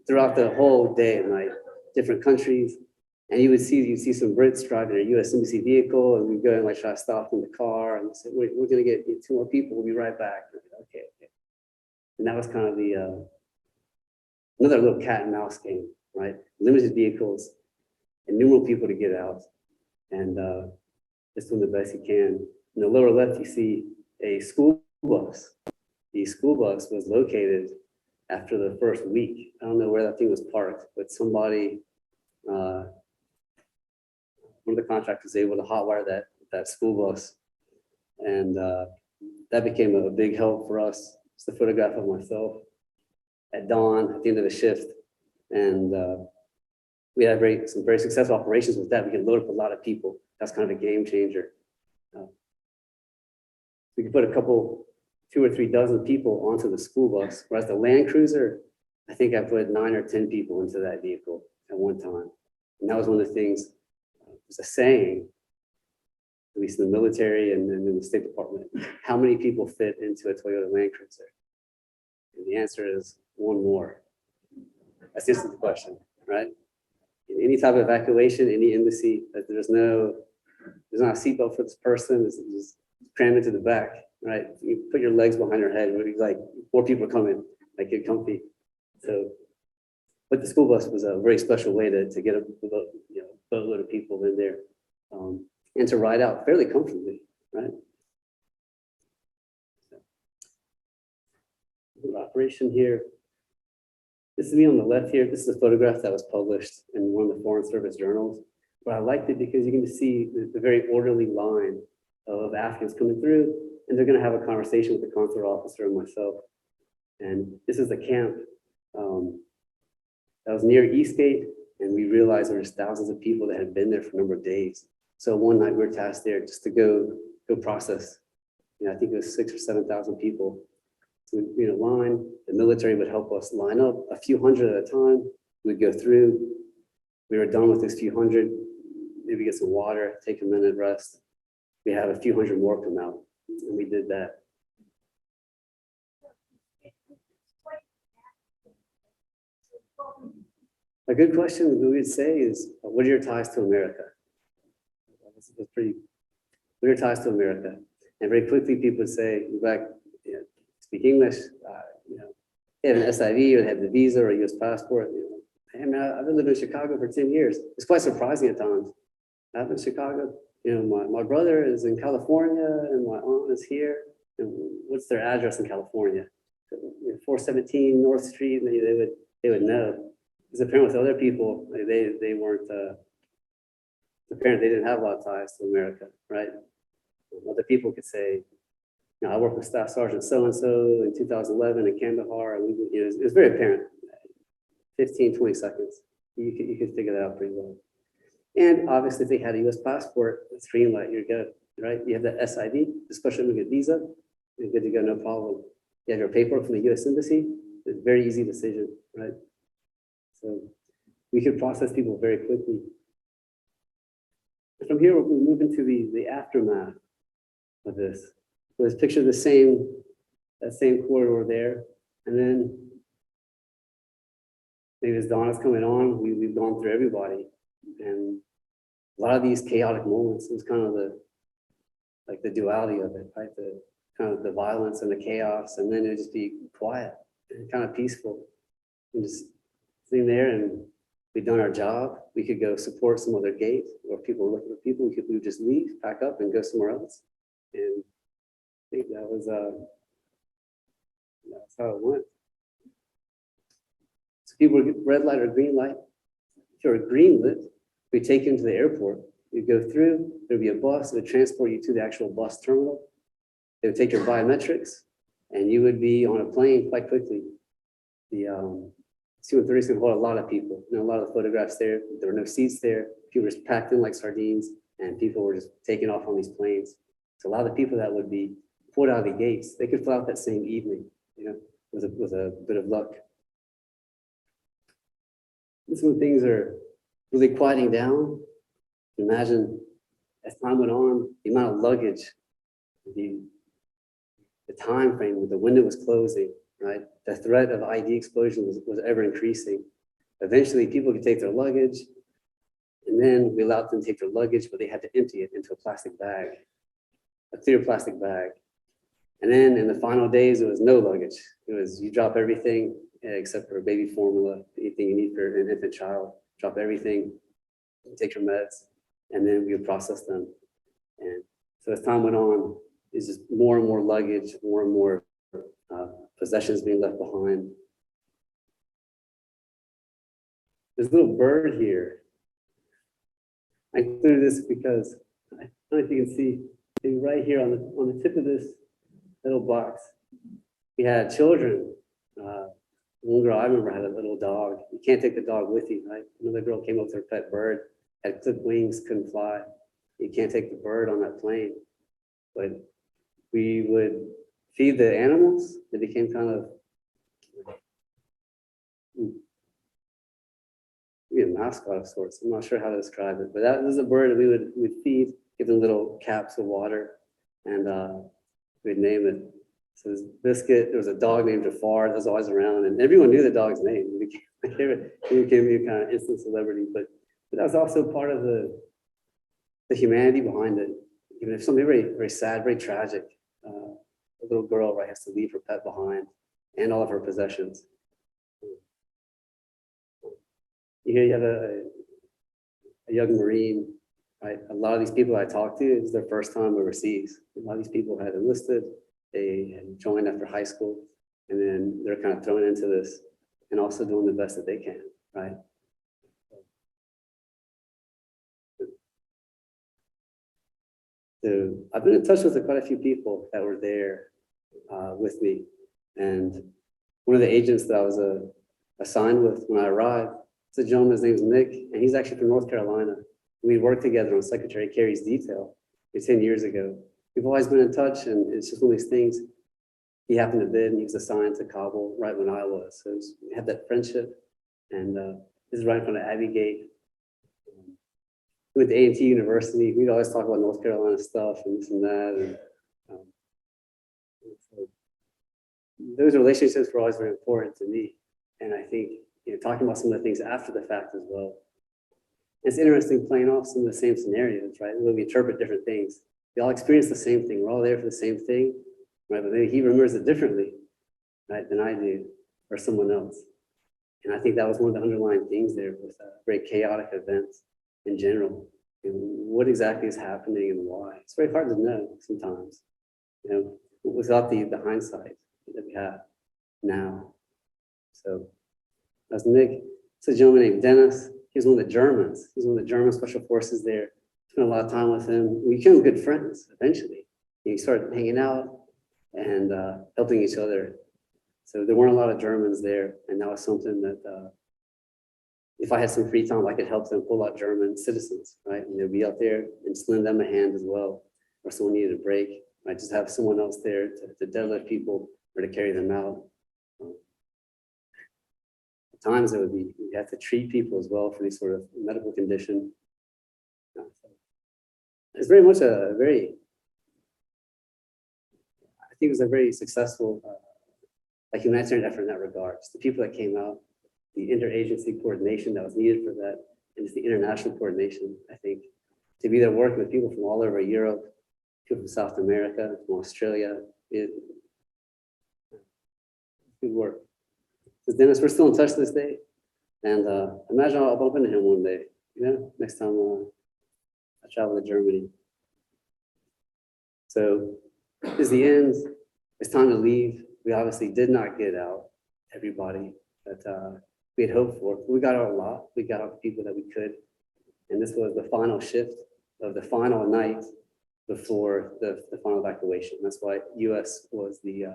[SPEAKER 1] throughout the whole day and night, different countries. And you'd see some Brits driving a U.S. Embassy vehicle, and we'd go and like try to stop in the car and say, we're going to get 2 more people, we'll be right back. Okay. And that was kind of the, another little cat and mouse game, right? Limited vehicles, innumerable people to get out, and just doing the best you can. In the lower left, you see a school bus. The school bus was located after the first week. I don't know where that thing was parked, but somebody, one of the contractors was able to hotwire that school bus. And that became a big help for us. It's the photograph of myself at dawn at the end of the shift. And we had some very successful operations with that. We could load up a lot of people. That's kind of a game changer. We could put 2 or 3 dozen people onto the school bus, whereas the Land Cruiser, I think I put 9 or 10 people into that vehicle at one time. And that was one of the things, there's a saying at least in the military and then in the State Department, how many people fit into a Toyota Land Cruiser? And the answer is one more. That's just the question, right? In any type of evacuation, any embassy, that there's not a seatbelt for this person, it's just cram into the back, right? You put your legs behind your head, like 4 people are coming, like get comfy. So, but the school bus was a very special way to get a boatload of people in there and to ride out fairly comfortably, right? So, operation here. This is me on the left here. This is a photograph that was published in one of the Foreign Service journals. But I liked it because you can just see the very orderly line of Afghans coming through, and they're going to have a conversation with the consular officer and myself. And this is a camp that was near Eastgate, and we realized there was thousands of people that had been there for a number of days. So one night we were tasked there just to go process. I think it was 6,000 or 7,000 people. So we'd be in a line. The military would help us line up a few hundred at a time. We'd go through. We were done with this few hundred. Maybe get some water, take a minute rest. We have a few hundred more come out, and we did that. A good question we would say is, what are your ties to America? This is pretty, what are your ties to America? And very quickly people would say, speak English, they have an SIV or they have the visa or a US passport. Hey man, I've been living in Chicago for 10 years. It's quite surprising at times. I've been in Chicago, my brother is in California and my aunt is here. And what's their address in California? 417 North Street, and they would know. Because apparently with other people, they weren't, apparently they didn't have a lot of ties to America, right? Other people could say, I worked with Staff Sergeant so-and-so in 2011 in Kandahar, and it was very apparent. 15, 20 seconds, you could figure that out pretty well. And obviously, if they had a US passport, it's green light, you're good, right? You have the SIV, the special immigrant visa, you're good to go, no problem. You have your paperwork from the US Embassy, it's a very easy decision, right? So we could process people very quickly. From here, we'll move into the aftermath of this. Let's picture that same corridor there, and then maybe as dawn is coming on, we've gone through everybody, and a lot of these chaotic moments is kind of the duality of it, right? The kind of the violence and the chaos, and then it'd just be quiet and kind of peaceful, and just sitting there, and we'd done our job. We could go support some other gate, or people were looking for people. We would just leave, pack up, and go somewhere else. And I think that was that's how it went. So people would get red light or green light. If you're green lit, we take you into the airport. You go through. There'd be a bus that would transport you to the actual bus terminal. They would take your biometrics, and you would be on a plane quite quickly. The C-130 is going to hold a lot of people. A lot of the photographs there. There were no seats there. People were just packed in like sardines, and people were just taking off on these planes. So a lot of the people that would be pulled out of the gates, they could fly out that same evening, with a bit of luck. This is when things are really quieting down. Imagine as time went on, the amount of luggage, the time frame when the window was closing, right? The threat of ID explosion was ever increasing. Eventually, people could take their luggage, and then we allowed them to take their luggage, but they had to empty it into a plastic bag, a clear plastic bag. And then in the final days, it was no luggage. It was you drop everything except for baby formula, anything you need for an infant child, drop everything, take your meds, and then we would process them. And so as time went on, it's just more and more luggage, more and more possessions being left behind. This little bird here, I included this because I don't know if you can see right here on the tip of this little box. We had children. One girl I remember had a little dog. You can't take the dog with you, right? Another girl came up with her pet bird, had clipped wings, couldn't fly. You can't take the bird on that plane. But we would feed the animals. They became kind of maybe a mascot of sorts. I'm not sure how to describe it, but that was a bird that we'd feed. give them little caps of water, and we'd name it. So this Biscuit, there was a dog named Jafar that was always around, and everyone knew the dog's name. He became a kind of instant celebrity, but that was also part of the humanity behind it. Even if something very, very sad, very tragic, a little girl, right, has to leave her pet behind and all of her possessions. You have a young Marine, right? A lot of these people I talked to, it was their first time overseas. A lot of these people had enlisted, they had joined after high school, and then they're kind of thrown into this and also doing the best that they can, right? So I've been in touch with quite a few people that were there with me. And one of the agents that I was assigned with when I arrived, it's a gentleman, his name's Nick, and he's actually from North Carolina. We worked together on Secretary Kerry's detail 10 years ago. We've always been in touch, and it's just one of these things. He happened to bid, and he was assigned to Kabul right when I was. So we had that friendship, and this is right in front of Abbey Gate. We went to A&T University. We'd always talk about North Carolina stuff and this and that. And, so those relationships were always very important to me. And I think, talking about some of the things after the fact as well. It's interesting playing off some of the same scenarios, right? When we interpret different things, we all experience the same thing. We're all there for the same thing, right? But maybe he remembers it differently, right, than I do, or someone else. And I think that was one of the underlying things there with very chaotic events in general. What exactly is happening and why? It's very hard to know sometimes, without the hindsight that we have now. So that's Nick. It's a gentleman named Dennis. He was one of the Germans. He's one of the German special forces there. Spent a lot of time with him. We became good friends eventually. We started hanging out and helping each other. So there weren't a lot of Germans there, and that was something that if I had some free time, I could help them pull out German citizens, right? And they'd be out there and just lend them a hand as well, or someone needed a break. I just have someone else there to deadlift people or to carry them out. At times it would be, you have to treat people as well for these sort of medical condition. It's very much I think it was a very successful humanitarian effort in that regard. Just the people that came out, the interagency coordination that was needed for that, and just the international coordination, I think, to be there working with people from all over Europe, people from South America, from Australia, good work. Because Dennis, we're still in touch to this day, and imagine I'll bump into him one day, next time I travel to Germany. So this is the end. It's time to leave. We obviously did not get out everybody that we had hoped for. We got out a lot. We got out the people that we could. And this was the final shift of the final night before the final evacuation. That's why US was the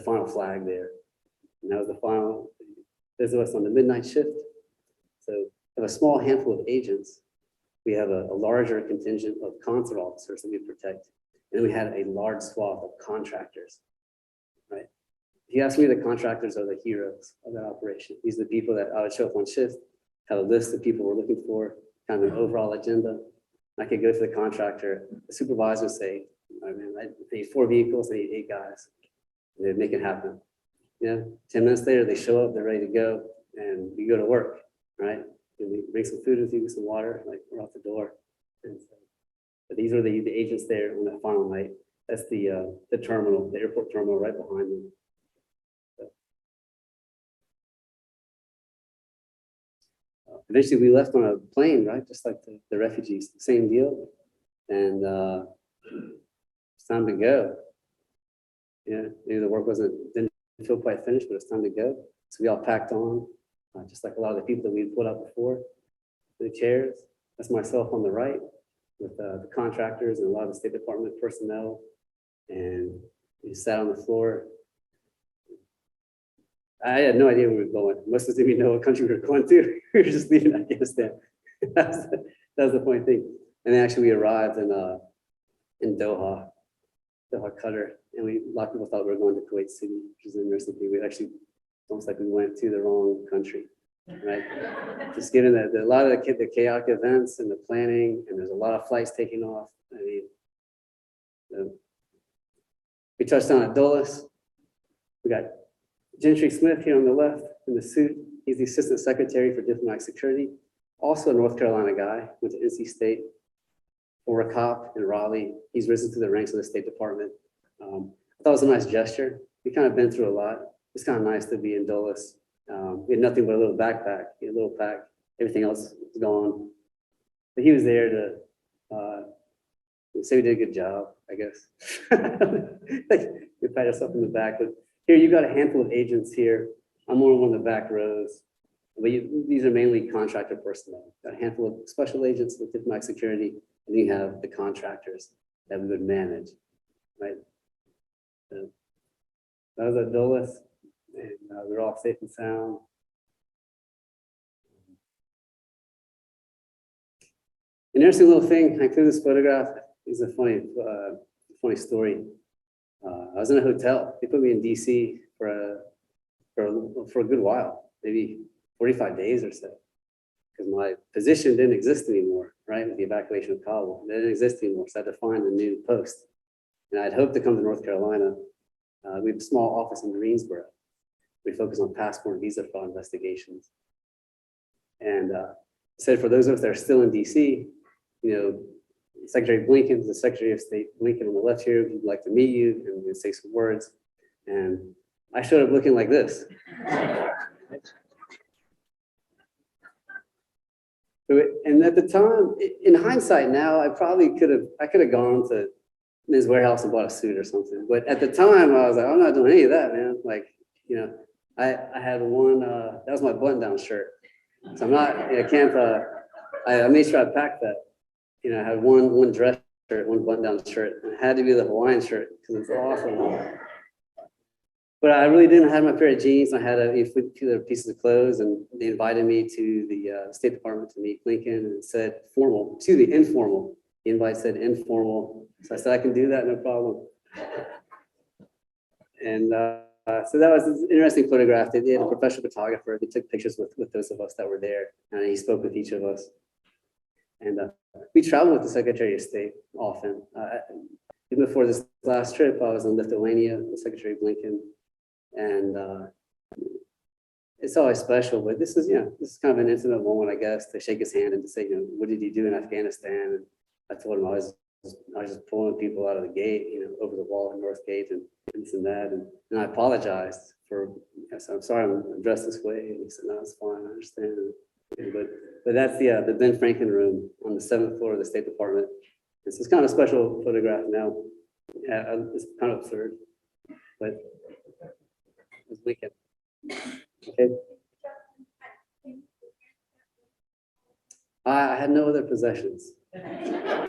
[SPEAKER 1] final flag there. And that was the final, this was on the midnight shift. So we have a small handful of agents. We have a larger contingent of consular officers that we protect. And then we had a large swath of contractors, right? If you ask me, the contractors are the heroes of that operation. These are the people that I would show up on shift, have a list of people we're looking for, kind of an overall agenda. I could go to the contractor, the supervisor say, I need 4 vehicles, I need 8 guys. And they'd make it happen. 10 minutes later, they show up, they're ready to go, and we go to work, right? And we bring some food with you, some water, like we're out the door. And so, but these are the agents there on that final night. That's the terminal, the airport terminal right behind them. Eventually, we left on a plane, right? Just like the refugees, same deal. And it's time to go. Maybe the work didn't feel quite finished, but it's time to go. So we all packed on, just like a lot of the people that we pulled out before. The chairs, that's myself on the right, with the contractors and a lot of the State Department personnel. And we sat on the floor. I had no idea where we were going. Most of us didn't even know what country we were going to. We were just leaving Afghanistan. that was the funny thing. And then actually we arrived in Doha, Qatar, and a lot of people thought we were going to Kuwait City, which is an interesting thing. We actually, almost like we went to the wrong country. right? Just given that a lot of the chaotic events and the planning, and there's a lot of flights taking off. I mean, we touched on Dulles. We got Gentry Smith here on the left in the suit. He's the Assistant Secretary for Diplomatic Security, also a North Carolina guy, went to NC State, former cop in Raleigh. He's risen to the ranks of the State Department. I thought it was a nice gesture. We kind of been through a lot. It's kind of nice to be in Dulles. We had nothing but a little backpack, a little pack. Everything else was gone. But he was there to say we did a good job, I guess. We pat ourselves in the back. But here you got a handful of agents here. I'm on one of the back rows. But these are mainly contractor personnel. Got a handful of special agents with diplomatic security, and you have the contractors that we would manage, right? So that was at Dulles, and we're all safe and sound. An interesting little thing, I included this photograph. It's a funny story. I was in a hotel. They put me in DC for a good while, maybe 45 days or so, because my position didn't exist anymore, right? With the evacuation of Kabul, it didn't exist anymore, so I had to find a new post. And I'd hoped to come to North Carolina. We have a small office in Greensboro. We focus on passport and visa fraud investigations. And said for those of us that are still in DC, you know, Secretary Blinken, the Secretary of State Blinken on the left here, he'd like to meet you and say some words. And I showed up looking like this. And at the time, in hindsight now, I could have gone to Ms. Warehouse and bought a suit or something. But at the time, I was like, I'm not doing any of that, man. Like, you know, I had one, that was my button-down shirt. So I'm not, I can't, I made sure I packed that. You know, I had one dress shirt, one button-down shirt. It had to be the Hawaiian shirt because it's awesome. But I really didn't have my pair of jeans. I had a few other pieces of clothes, and they invited me to the State Department to meet Blinken, and it said formal, informal. The invite said informal. So I said, I can do that, no problem. And so that was an interesting photograph. They had a professional photographer. They took pictures with those of us that were there, and he spoke with each of us. And we traveled with the Secretary of State often. Even before this last trip, I was in Lithuania with Secretary Blinken. And it's always special, but this is kind of an intimate moment, I guess, to shake his hand and to say, you know, what did you do in Afghanistan? And I told him I was just pulling people out of the gate, you know, over the wall in North Gate and this and that. And I apologized for, I said, I'm sorry I'm dressed this way. And he said, no, it's fine, I understand. But that's the Ben Franklin room on the 7th floor of the State Department. This is kind of a special photograph now. Yeah, it's kind of absurd, but it's weekend. Okay. I had no other possessions. Yeah.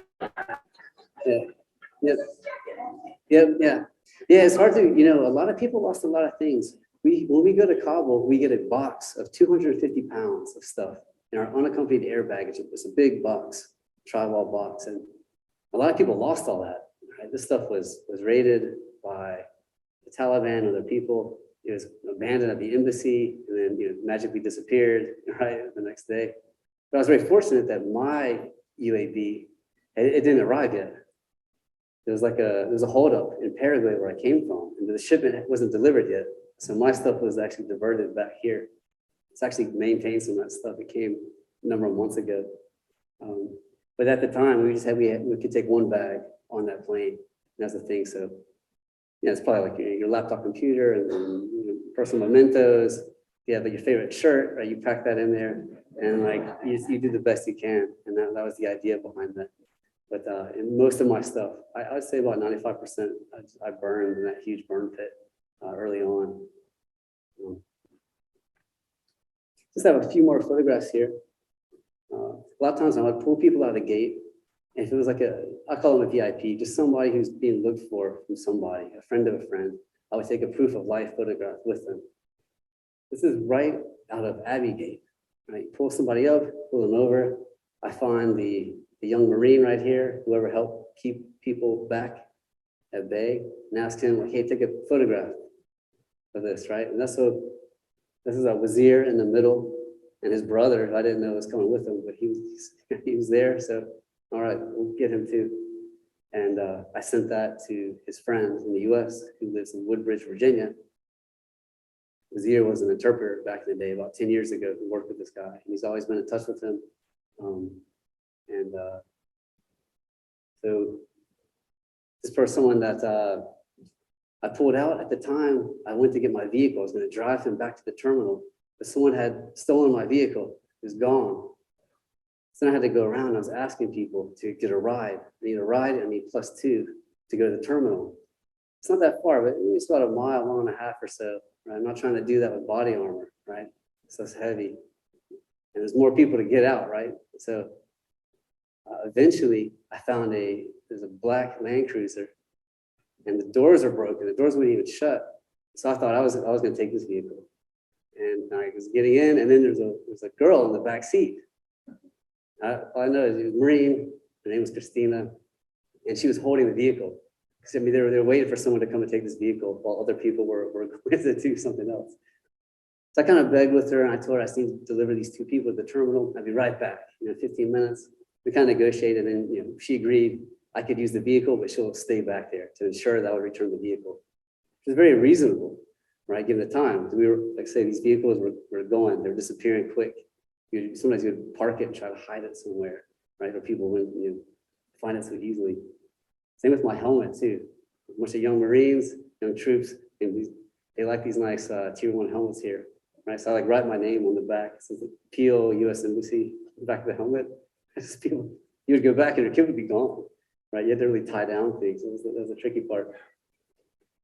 [SPEAKER 1] It's hard to, you know, a lot of people lost a lot of things. When we go to Kabul, we get a box of 250 pounds of stuff in our unaccompanied air baggage. It's a big box, tri-wall box, and a lot of people lost all that. Right? This stuff was raided by the Taliban and other people. It was abandoned at the embassy and then, you know, magically disappeared, right, the next day. But I was very fortunate that my UAV, it didn't arrive yet. There was a holdup in Paraguay where I came from, and the shipment wasn't delivered yet. So my stuff was actually diverted back here. It's actually maintained some of that stuff. It came a number of months ago. But at the time, we could take one bag on that plane. That's the thing. So yeah, it's probably like your laptop computer and your personal mementos. Yeah, but your favorite shirt, right? You pack that in there, and like you do the best you can. And that was the idea behind that. But in most of my stuff, I would say about 95% I burned in that huge burn pit early on. Just have a few more photographs here. A lot of times I would pull people out of the gate, and if it was like I call them a VIP, just somebody who's being looked for from somebody, a friend of a friend, I would take a proof of life photograph with them. This is right out of Abbey Gate, right? Pull somebody up, pull them over. I find the young Marine right here, whoever helped keep people back at bay, and ask him, like, hey, take a photograph of this, right? And this is a Wazir in the middle. And his brother, I didn't know was coming with him, but he was there. So, all right, we'll get him too. And I sent that to his friend in the US who lives in Woodbridge, Virginia. Wazir was an interpreter back in the day, about 10 years ago, who worked with this guy. And he's always been in touch with him. So this person, someone that I pulled out at the time, I went to get my vehicle. I was going to drive him back to the terminal, but someone had stolen my vehicle. It was gone. So then I had to go around. I was asking people to get a ride. I need a ride. I need +2 to go to the terminal. It's not that far, but it's about a mile and a half or so. Right? I'm not trying to do that with body armor, right? So it's heavy. And there's more people to get out, right? So eventually I found there's a black Land Cruiser, and the doors are broken. The doors wouldn't even shut. So I thought I was going to take this vehicle. And I was getting in, and then there's a girl in the back seat. All I know is she was a Marine. Her name was Christina, and she was holding the vehicle. Because I mean, they were waiting for someone to come and take this vehicle while other people were going to do something else. So I kind of begged with her, and I told her I need to deliver these 2 people at the terminal. I'd be right back. 15 minutes. We kind of negotiated, and she agreed I could use the vehicle, but she'll stay back there to ensure that I would return the vehicle. It was very reasonable, right? Given the time, we were, like I say, these vehicles were going, they're disappearing quick. Sometimes you'd park it and try to hide it somewhere, right? Or people wouldn't find it so easily. Same with my helmet too. A bunch of young Marines, young troops, and they like these nice Tier 1 helmets here, right? So I write my name on the back. It says Peele, U.S. Embassy, back of the helmet. You would go back and your kid would be gone, right? You had to really tie down things. That was the tricky part.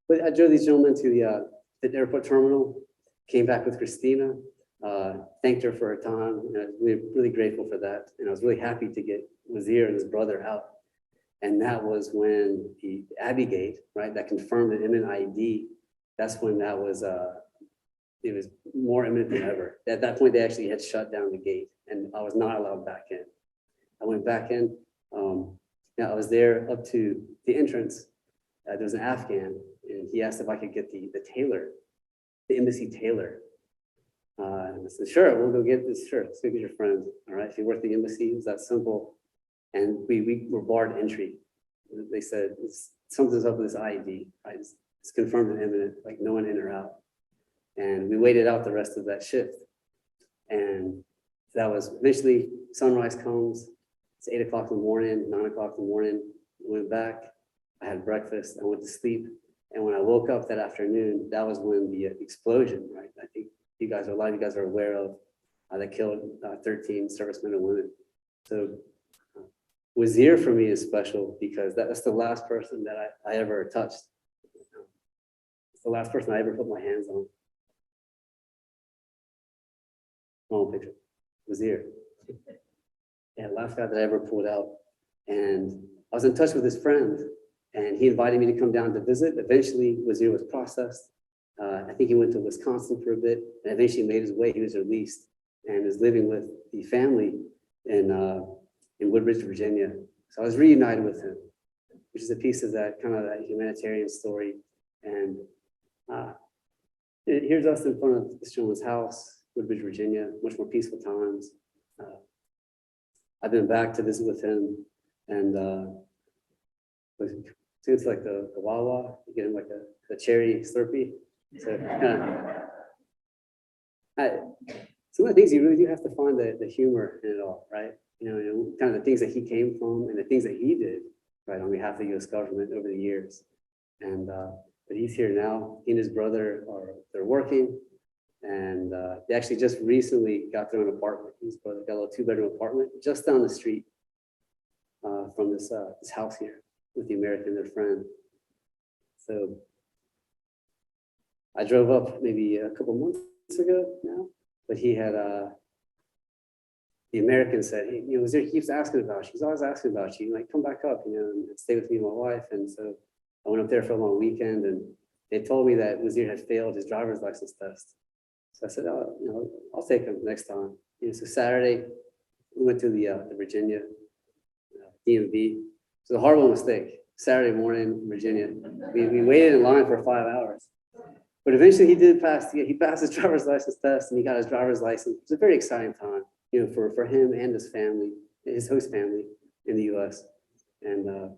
[SPEAKER 1] But I drove these gentlemen to the airport terminal, came back with Christina, thanked her for her time. And I was really, really grateful for that. And I was really happy to get Wazir and his brother out. And that was when the Abbey Gate, right, that confirmed an imminent IED, that's when that was, it was more imminent than ever. At that point, they actually had shut down the gate, and I was not allowed back in. I went back in. I was there up to the entrance. There was an Afghan, and he asked if I could get the tailor, the embassy tailor. And I said, sure, we'll go get this. Sure, let's go get your friend. All right, if you work the embassy, it was that simple. And we were barred entry. They said, something's up with this IED, right? It's confirmed and imminent, like no one in or out. And we waited out the rest of that shift. And that was eventually sunrise comes. It's 8 o'clock in the morning, 9 o'clock in the morning. We went back, I had breakfast, I went to sleep. And when I woke up that afternoon, that was when the explosion, right? I think a lot of you guys are aware of that killed 13 servicemen and women. So Wazir for me is special because that's the last person that I ever touched. It's the last person I ever put my hands on. Wrong picture. Wazir. Yeah, last guy that I ever pulled out. And I was in touch with his friend, and he invited me to come down to visit. Eventually, Wazir was processed. I think he went to Wisconsin for a bit, and eventually made his way. He was released and is living with the family in Woodbridge, Virginia. So I was reunited with him, which is a piece of that kind of that humanitarian story. And here's us in front of this gentleman's house, Woodbridge, Virginia, much more peaceful times. I've been back to visit with him, and it's like the Wawa, you get him like the cherry Slurpee. So some of the things you really do have to find the humor in it all, right? Kind of the things that he came from and the things that he did, right, on behalf of the U.S. government over the years. And but he's here now. He and his brother they're working, and they actually just recently got their own apartment. His brother got a little 2-bedroom apartment just down the street from this house here with the American, their friend. So I drove up maybe a couple months ago now, but he had the American said, hey, Wazir keeps asking about you. He's always asking about you. Like, come back up, and stay with me and my wife. And so I went up there for a long weekend, and they told me that Wazir had failed his driver's license test. So I said, oh, I'll take him next time. So Saturday, we went to the Virginia DMV. It was a horrible mistake. Saturday morning, Virginia. We waited in line for 5 hours. But eventually he did pass, he passed his driver's license test and he got his driver's license. It was a very exciting time, you know, for him and his family, his host family in the US. And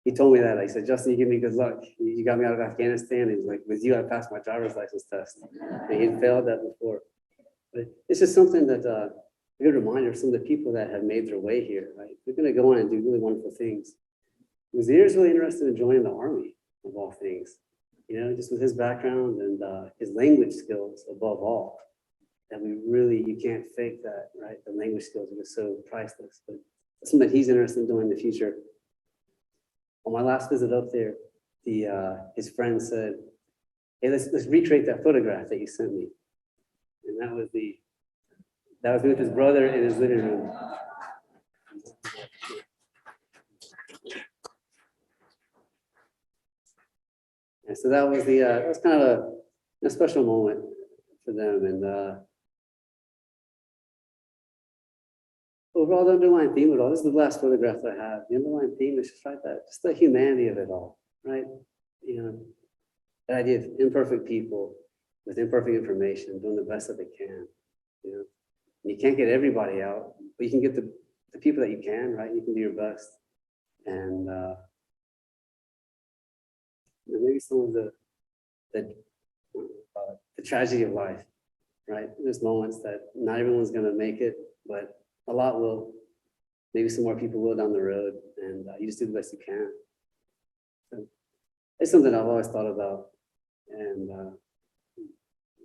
[SPEAKER 1] he told me that, he said, Justin, you give me good luck. You got me out of Afghanistan. He's like, with you, I passed my driver's license test. And he'd failed that before. But it's just something that a good reminder of some of the people that have made their way here, right? They're going to go on and do really wonderful things. Wazir is really interested in joining the army, of all things, you know, just with his background and his language skills above all. And you can't fake that, right? The language skills are just so priceless. But it's something that he's interested in doing in the future. On my last visit up there, his friend said, hey, let's recreate that photograph that you sent me. And that was with his brother in his living room. And so that was kind of a special moment for them. And overall, the underlying theme of it all, this is the last photograph that I have. The underlying theme is just right that, just the humanity of it all, right? You know, the idea of imperfect people with imperfect information, doing the best that they can, you know. And you can't get everybody out, but you can get the people that you can, right? You can do your best. And maybe some of the tragedy of life, right? There's moments that not everyone's gonna make it, but a lot will. Maybe some more people will down the road, and you just do the best you can. So it's something I've always thought about, and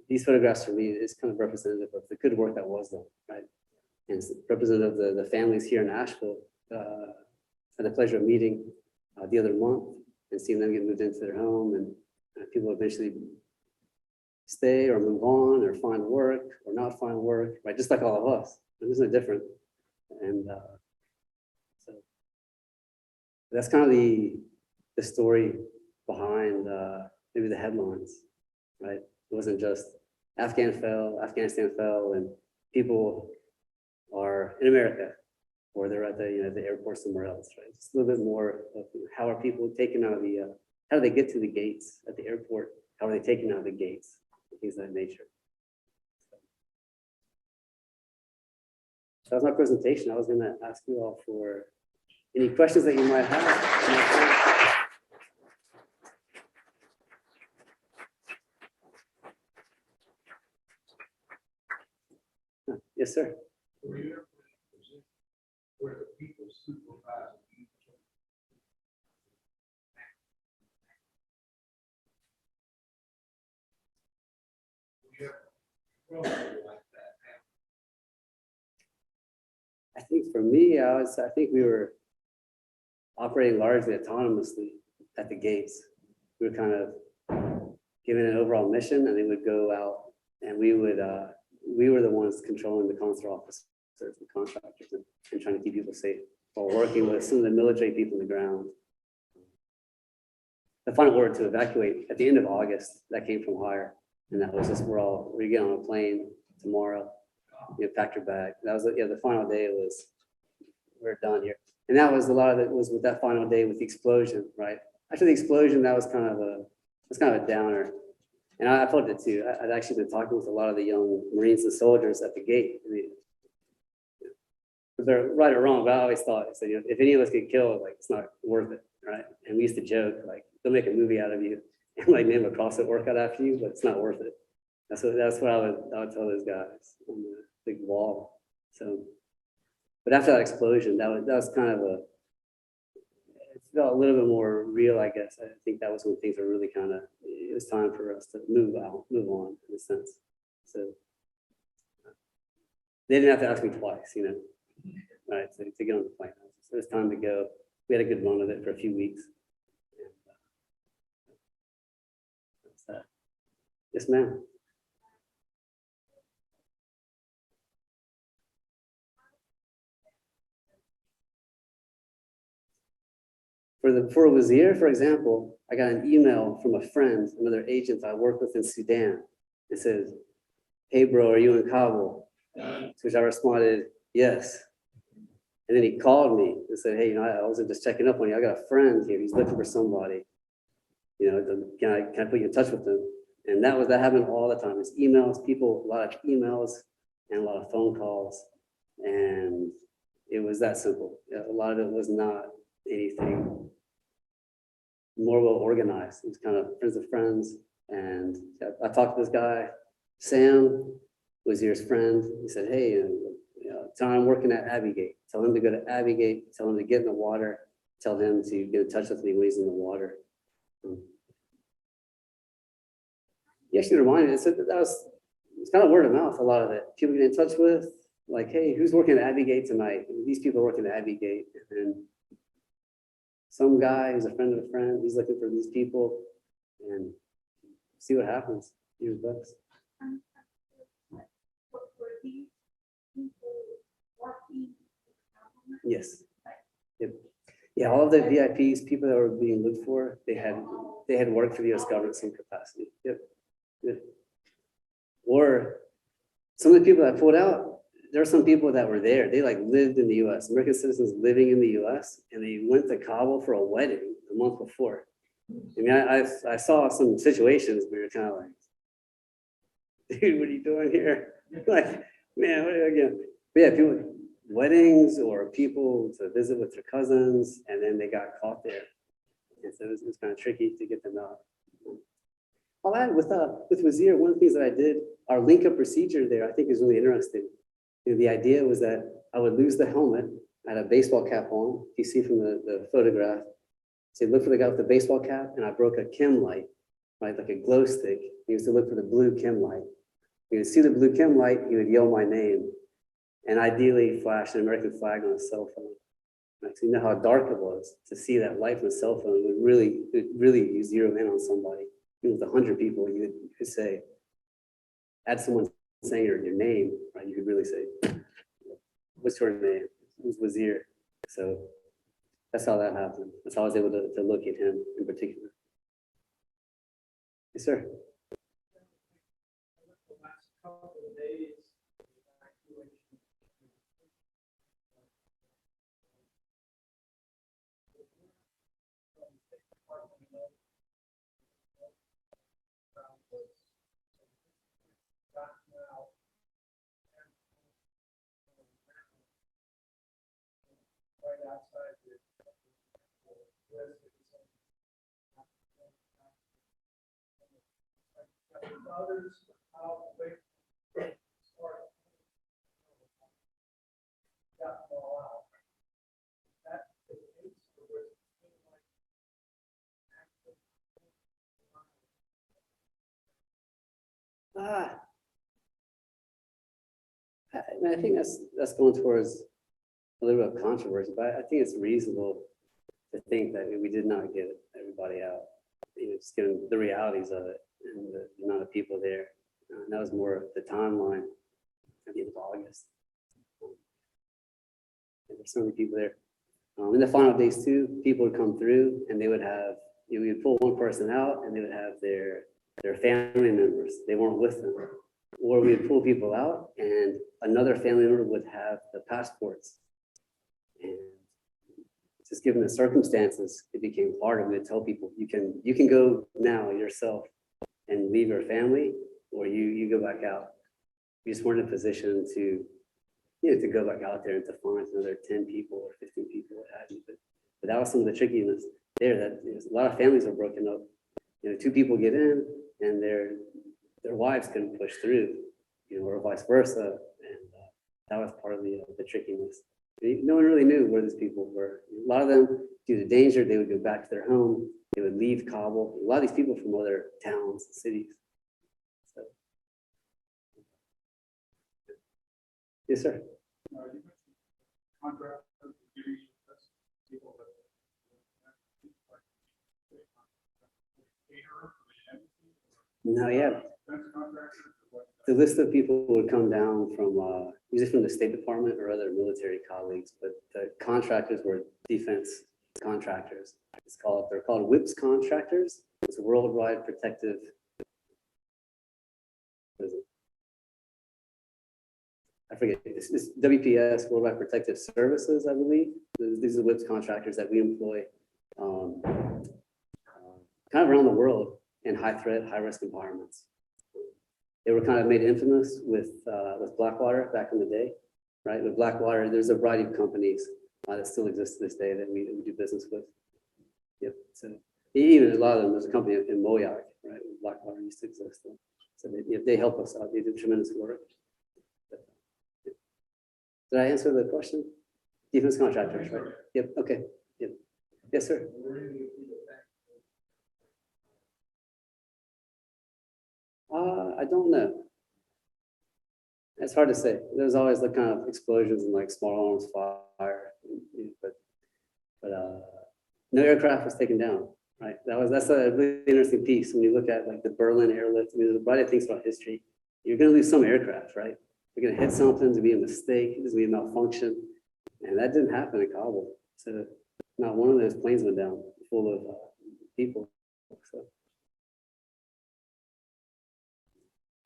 [SPEAKER 1] these photographs for me is kind of representative of the good work that was done, right? And it's representative of the families here in Asheville. I had the pleasure of meeting the other month and seeing them get moved into their home, and people eventually stay or move on or find work or not find work, right? Just like all of us. There's no different. And so that's kind of the story behind maybe the headlines, right? It wasn't just Afghanistan fell, and people are in America, or they're at the airport somewhere else, right? Just a little bit more of how are people taken out of how do they get to the gates at the airport? How are they taken out of the gates? Things of that nature. That was my presentation. I was going to ask you all for any questions that you might have. Yes, sir.
[SPEAKER 2] Were you ever in a position where the people supervising you?
[SPEAKER 1] I think for me, I think we were operating largely autonomously at the gates. We were kind of given an overall mission, and they would go out, and we were the ones controlling the consular officers, the contractors, and trying to keep people safe while working with some of the military people on the ground. The final order to evacuate at the end of August, that came from higher, and that was just we get on a plane tomorrow. You know, pack your bag. That was the final day. It was we're done here, and that was a lot of it was with that final day with the explosion. Right after the explosion, that was kind of a downer, and I felt it too. I'd actually been talking with a lot of the young Marines and soldiers at the gate. I mean, they're right or wrong, but I always thought, so, you know, if any of us get killed, like it's not worth it, right? And we used to joke like they'll make a movie out of you and like name a CrossFit workout after you, but it's not worth it. That's what I would tell those guys on the big wall. So, but after that explosion, that was kind of it felt a little bit more real, I guess. I think that was when things were really it was time for us to move on in a sense. So they didn't have to ask me twice, you know, right? So to get on the plane, so it was time to go. We had a good run of it for a few weeks. And, that's that. Yes, ma'am. For a Wazir, for example, I got an email from a friend, another agent I work with in Sudan. It says, "Hey bro, are you in Kabul?" To which I responded, "Yes." And then he called me and said, "Hey, you know, I was just checking up on you. I got a friend here. He's looking for somebody. You know, can I put you in touch with him?" And that happened all the time. It's emails, people, a lot of emails and a lot of phone calls. And it was that simple. A lot of it was not anything more well organized. It was kind of friends of friends. And I talked to this guy, Sam, Wazir's friend. He said, hey, tell him I'm working at Abbey Gate. Tell him to go to Abbey Gate. Tell him to get in the water. Tell him to get in touch with me when he's in the water. He actually reminded me, it's kind of word of mouth, a lot of it. People get in touch with, like, hey, who's working at Abbey Gate tonight? And these people are working at Abbey Gate. And then some guy who's a friend of a friend, he's looking for these people and see what happens. Here's bucks. Yes. Yep. Yeah, all of the VIPs, people that were being looked for, they had worked for the US government in some capacity. Yep. Yep. Or some of the people that pulled out, there are some people that were there. They like lived in the US, American citizens living in the US, and they went to Kabul for a wedding a month before. I mean, I saw some situations where you're kind of like, dude, what are you doing here? Like, man, what are you again? But yeah, people, weddings or people to visit with their cousins, and then they got caught there. And so it was kind of tricky to get them out. I'll add with Wazir, one of the things that I did, our link up procedure there, I think is really interesting. You know, the idea was that I would lose the helmet. I had a baseball cap on. You see from the photograph. So you look for the guy with the baseball cap, and I broke a chem light, right, like a glow stick. He used to look for the blue chem light. You would see the blue chem light, he would yell my name, and ideally flash an American flag on a cell phone. Like, so you know how dark it was to see that light from a cell phone. It would really you zero in on somebody. Even with 100 people, you could say, add someone saying your name, right? You could really say, what's your name? Who's Wazir? So that's how that happened. That's how I was able to look at him in particular. Yes, sir.
[SPEAKER 2] The last couple of days, right outside the others out away got them all out. That's the case for where it seemed like
[SPEAKER 1] I think that's going towards a little bit of controversy, but I think it's reasonable to think that we did not get everybody out. You know, just given the realities of it and the amount of people there. And that was more the timeline at the end of August. And there's so many people there. In the final days too, people would come through and they would have, we would pull one person out and they would have their family members. They weren't with them. Or we would pull people out and another family member would have the passports. And just given the circumstances, it became harder to tell people, you can go now yourself and leave your family, or you go back out. We just weren't in a position to go back out there and to find another 10 people or 15 people, what have you. But that was some of the trickiness there, that a lot of families are broken up. You know, 2 people get in and their wives couldn't push through, or vice versa. And that was part of the trickiness. No one really knew where these people were. A lot of them, due to danger, they would go back to their home. They would leave Kabul. A lot of these people from other towns and cities. So. Yes, sir.
[SPEAKER 2] you mentioned contractors giving people that
[SPEAKER 1] No, yeah.
[SPEAKER 2] defense contractors or what?
[SPEAKER 1] The list of people would come down from usually from the State Department or other military colleagues, but the contractors were defense contractors. They're called WIPS contractors. It's a worldwide protective. I forget, it's WPS, Worldwide Protective Services, I believe. These are WIPS contractors that we employ kind of around the world. in high threat, high risk environments. They were kind of made infamous with Blackwater back in the day, right? With Blackwater, there's a variety of companies that still exist to this day that we do business with. Yep. So even a lot of them, there's a company in Moayak, right? Blackwater used to exist. So they help us out. They do tremendous work. Did I answer the question? Defense contractors, right? Yep. Okay. Yep. Yes, sir. I don't know. It's hard to say. There's always the kind of explosions and like small arms fire, but no aircraft was taken down. Right. That's a really interesting piece when you look at like the Berlin airlift. I mean, there's a variety of things about history. You're going to lose some aircraft, right? You're going to hit something, there's going to be a mistake, there's going to be a malfunction, and that didn't happen in Kabul. So not one of those planes went down full of people. So.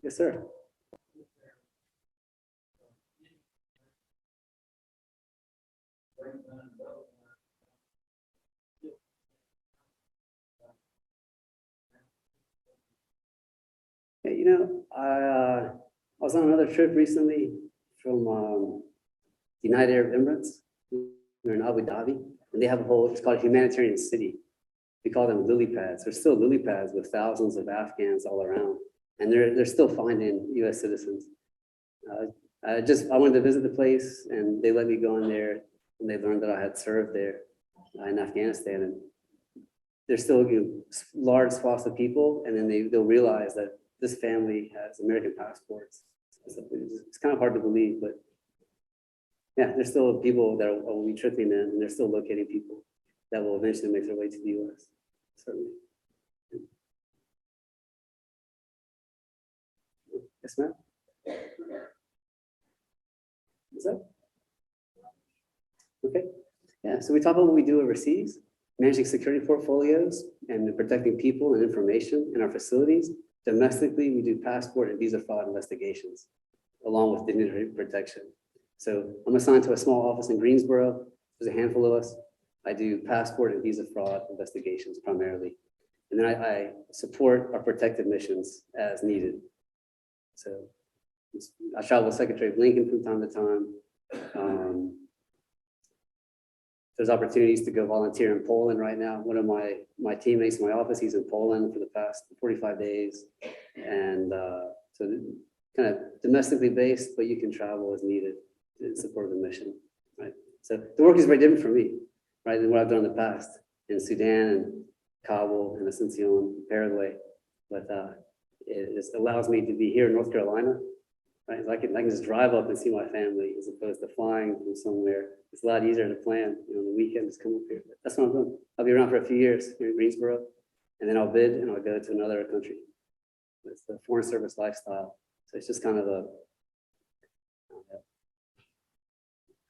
[SPEAKER 1] Yes, sir. Yeah, you know, I was on another trip recently from United Arab Emirates. We're in Abu Dhabi, and they have a whole, it's called humanitarian city. We call them lily pads. They're still lily pads with thousands of Afghans all around, and they're still finding U.S. citizens. I wanted to visit the place, and they let me go in there, and they learned that I had served there in Afghanistan, and there's still large swaths of people, and then they'll realize that this family has American passports. It's kind of hard to believe, but yeah, there's still people that will be trickling in, and they're still locating people that will eventually make their way to the U.S. Certainly. Yes, ma'am. What's up? Okay. Yeah. So we talk about what we do overseas, managing security portfolios and protecting people and information in our facilities. Domestically, we do passport and visa fraud investigations, along with dignitary protection. So I'm assigned to a small office in Greensboro. There's a handful of us. I do passport and visa fraud investigations primarily. And then I support our protective missions as needed. So I travel with Secretary Blinken from time to time. There's opportunities to go volunteer in Poland right now. One of my teammates in my office, he's in Poland for the past 45 days. And so kind of domestically based, but you can travel as needed in support of the mission, right? So the work is very different for me, right, than what I've done in the past in Sudan and Kabul and Asuncion, Paraguay. But it allows me to be here in North Carolina, right? I can just drive up and see my family as opposed to flying from somewhere. It's a lot easier to plan, you know, on the weekend, just come up here. That's what I'm doing. I'll be around for a few years here in Greensboro, and then I'll bid and I'll go to another country. It's the Foreign Service lifestyle. So it's just kind of a,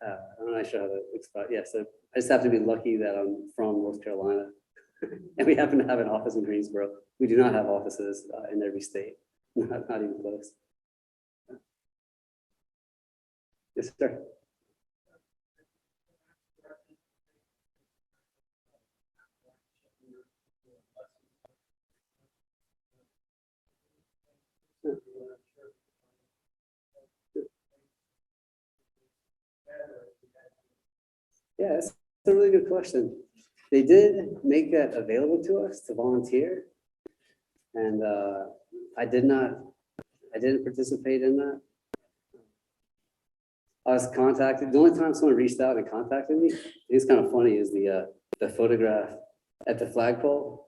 [SPEAKER 1] I'm not sure how to explain. Yeah, so I just have to be lucky that I'm from North Carolina, and we happen to have an office in Greensboro. We do not have offices in every state, not even close. Yes, sir. Yeah, that's a really good question. They did make that available to us to volunteer, and I didn't participate in that. I was contacted. The only time someone reached out and contacted me, it's kind of funny, is the photograph at the flagpole.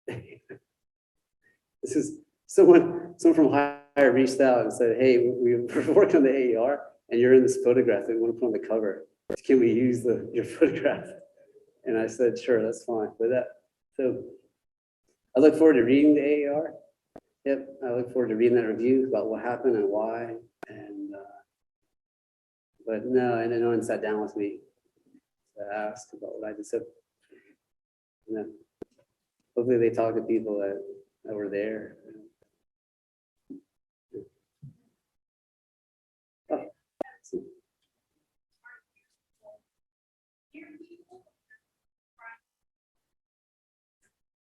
[SPEAKER 1] This is someone from higher reached out and said, "Hey, we're working on the AER, and you're in this photograph that we want to put on the cover. Can we use your photograph?" And I said, "Sure, that's fine." But so I look forward to reading the AER. Yep, I look forward to reading that review about what happened and why. And but no, and no one sat down with me to ask about what I did. So, you know, hopefully they talk to people that were there. Oh, so,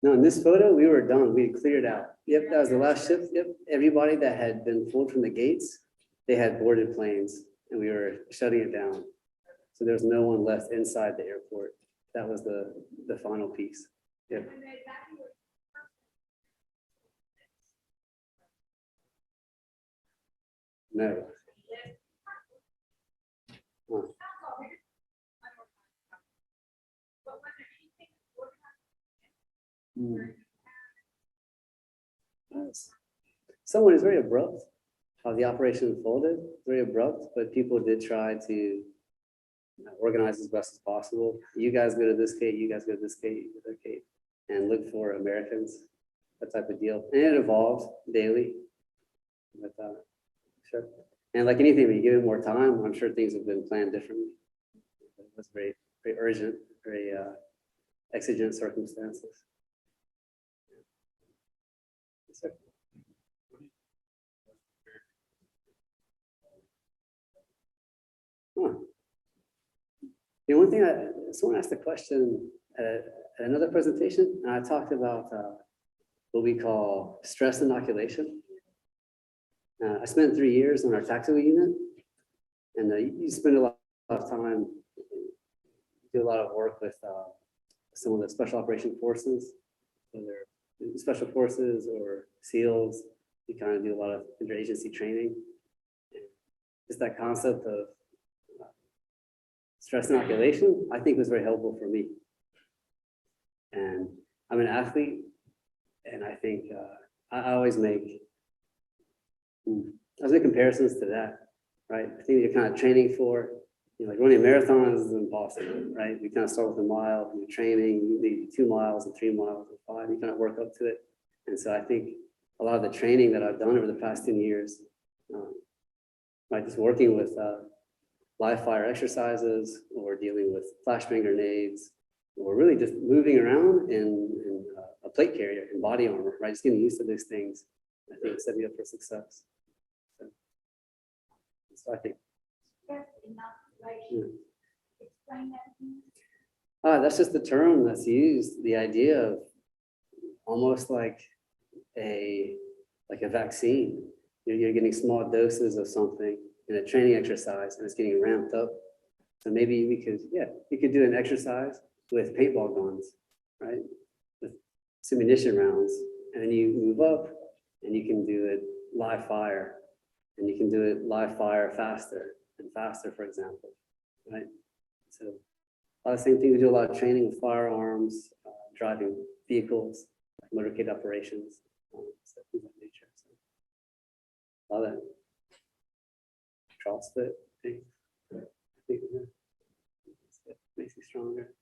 [SPEAKER 1] No, in this photo, we were done. We had cleared out. Yep, that was the last ship. Yep, everybody that had been pulled from the gates, they had boarded planes, and we were shutting it down. So there's no one left inside the airport. That was the final piece. Yep. No. Huh. Hmm. Nice. Someone is very abrupt. How the operation unfolded, very abrupt, but people did try to organize as best as possible. You guys go to this gate, you guys go to this gate, you go to that gate, and look for Americans, that type of deal. And it evolved daily. But sure. And like anything, when you give it more time, I'm sure things have been planned differently. It was very, very urgent, very exigent circumstances. Yes, sir. Huh. The one thing someone asked a question at another presentation, and I talked about what we call stress inoculation. I spent 3 years on our tactical unit, and you spend a lot of time, do a lot of work with some of the special operation forces, whether special forces or SEALs. You kind of do a lot of interagency training. Just that concept of stress inoculation, I think was very helpful for me. And I'm an athlete, and I think I always make comparisons to that, right? I think you're kind of training for, like running marathons is impossible, right? You kind of start with a mile, you're training, you need 2 miles and 3 miles and 5, you kind of work up to it. And so I think a lot of the training that I've done over the past 10 years, like just working with live fire exercises, or dealing with flashbang grenades, or really just moving around in a plate carrier in body armor, right? Just getting used to these things, I think set me up for success. So I think. That's just the term that's used, the idea of almost like a vaccine. You're getting small doses of something in a training exercise, and it's getting ramped up. So maybe you could do an exercise with paintball guns, right? With ammunition rounds, and then you move up, and you can do it live fire, and you can do it live fire faster and faster, for example, right? So a lot of the same thing. We do a lot of training with firearms, driving vehicles, motorcade operations, stuff of that nature. So a lot of that CrossFit thing. I think makes you stronger.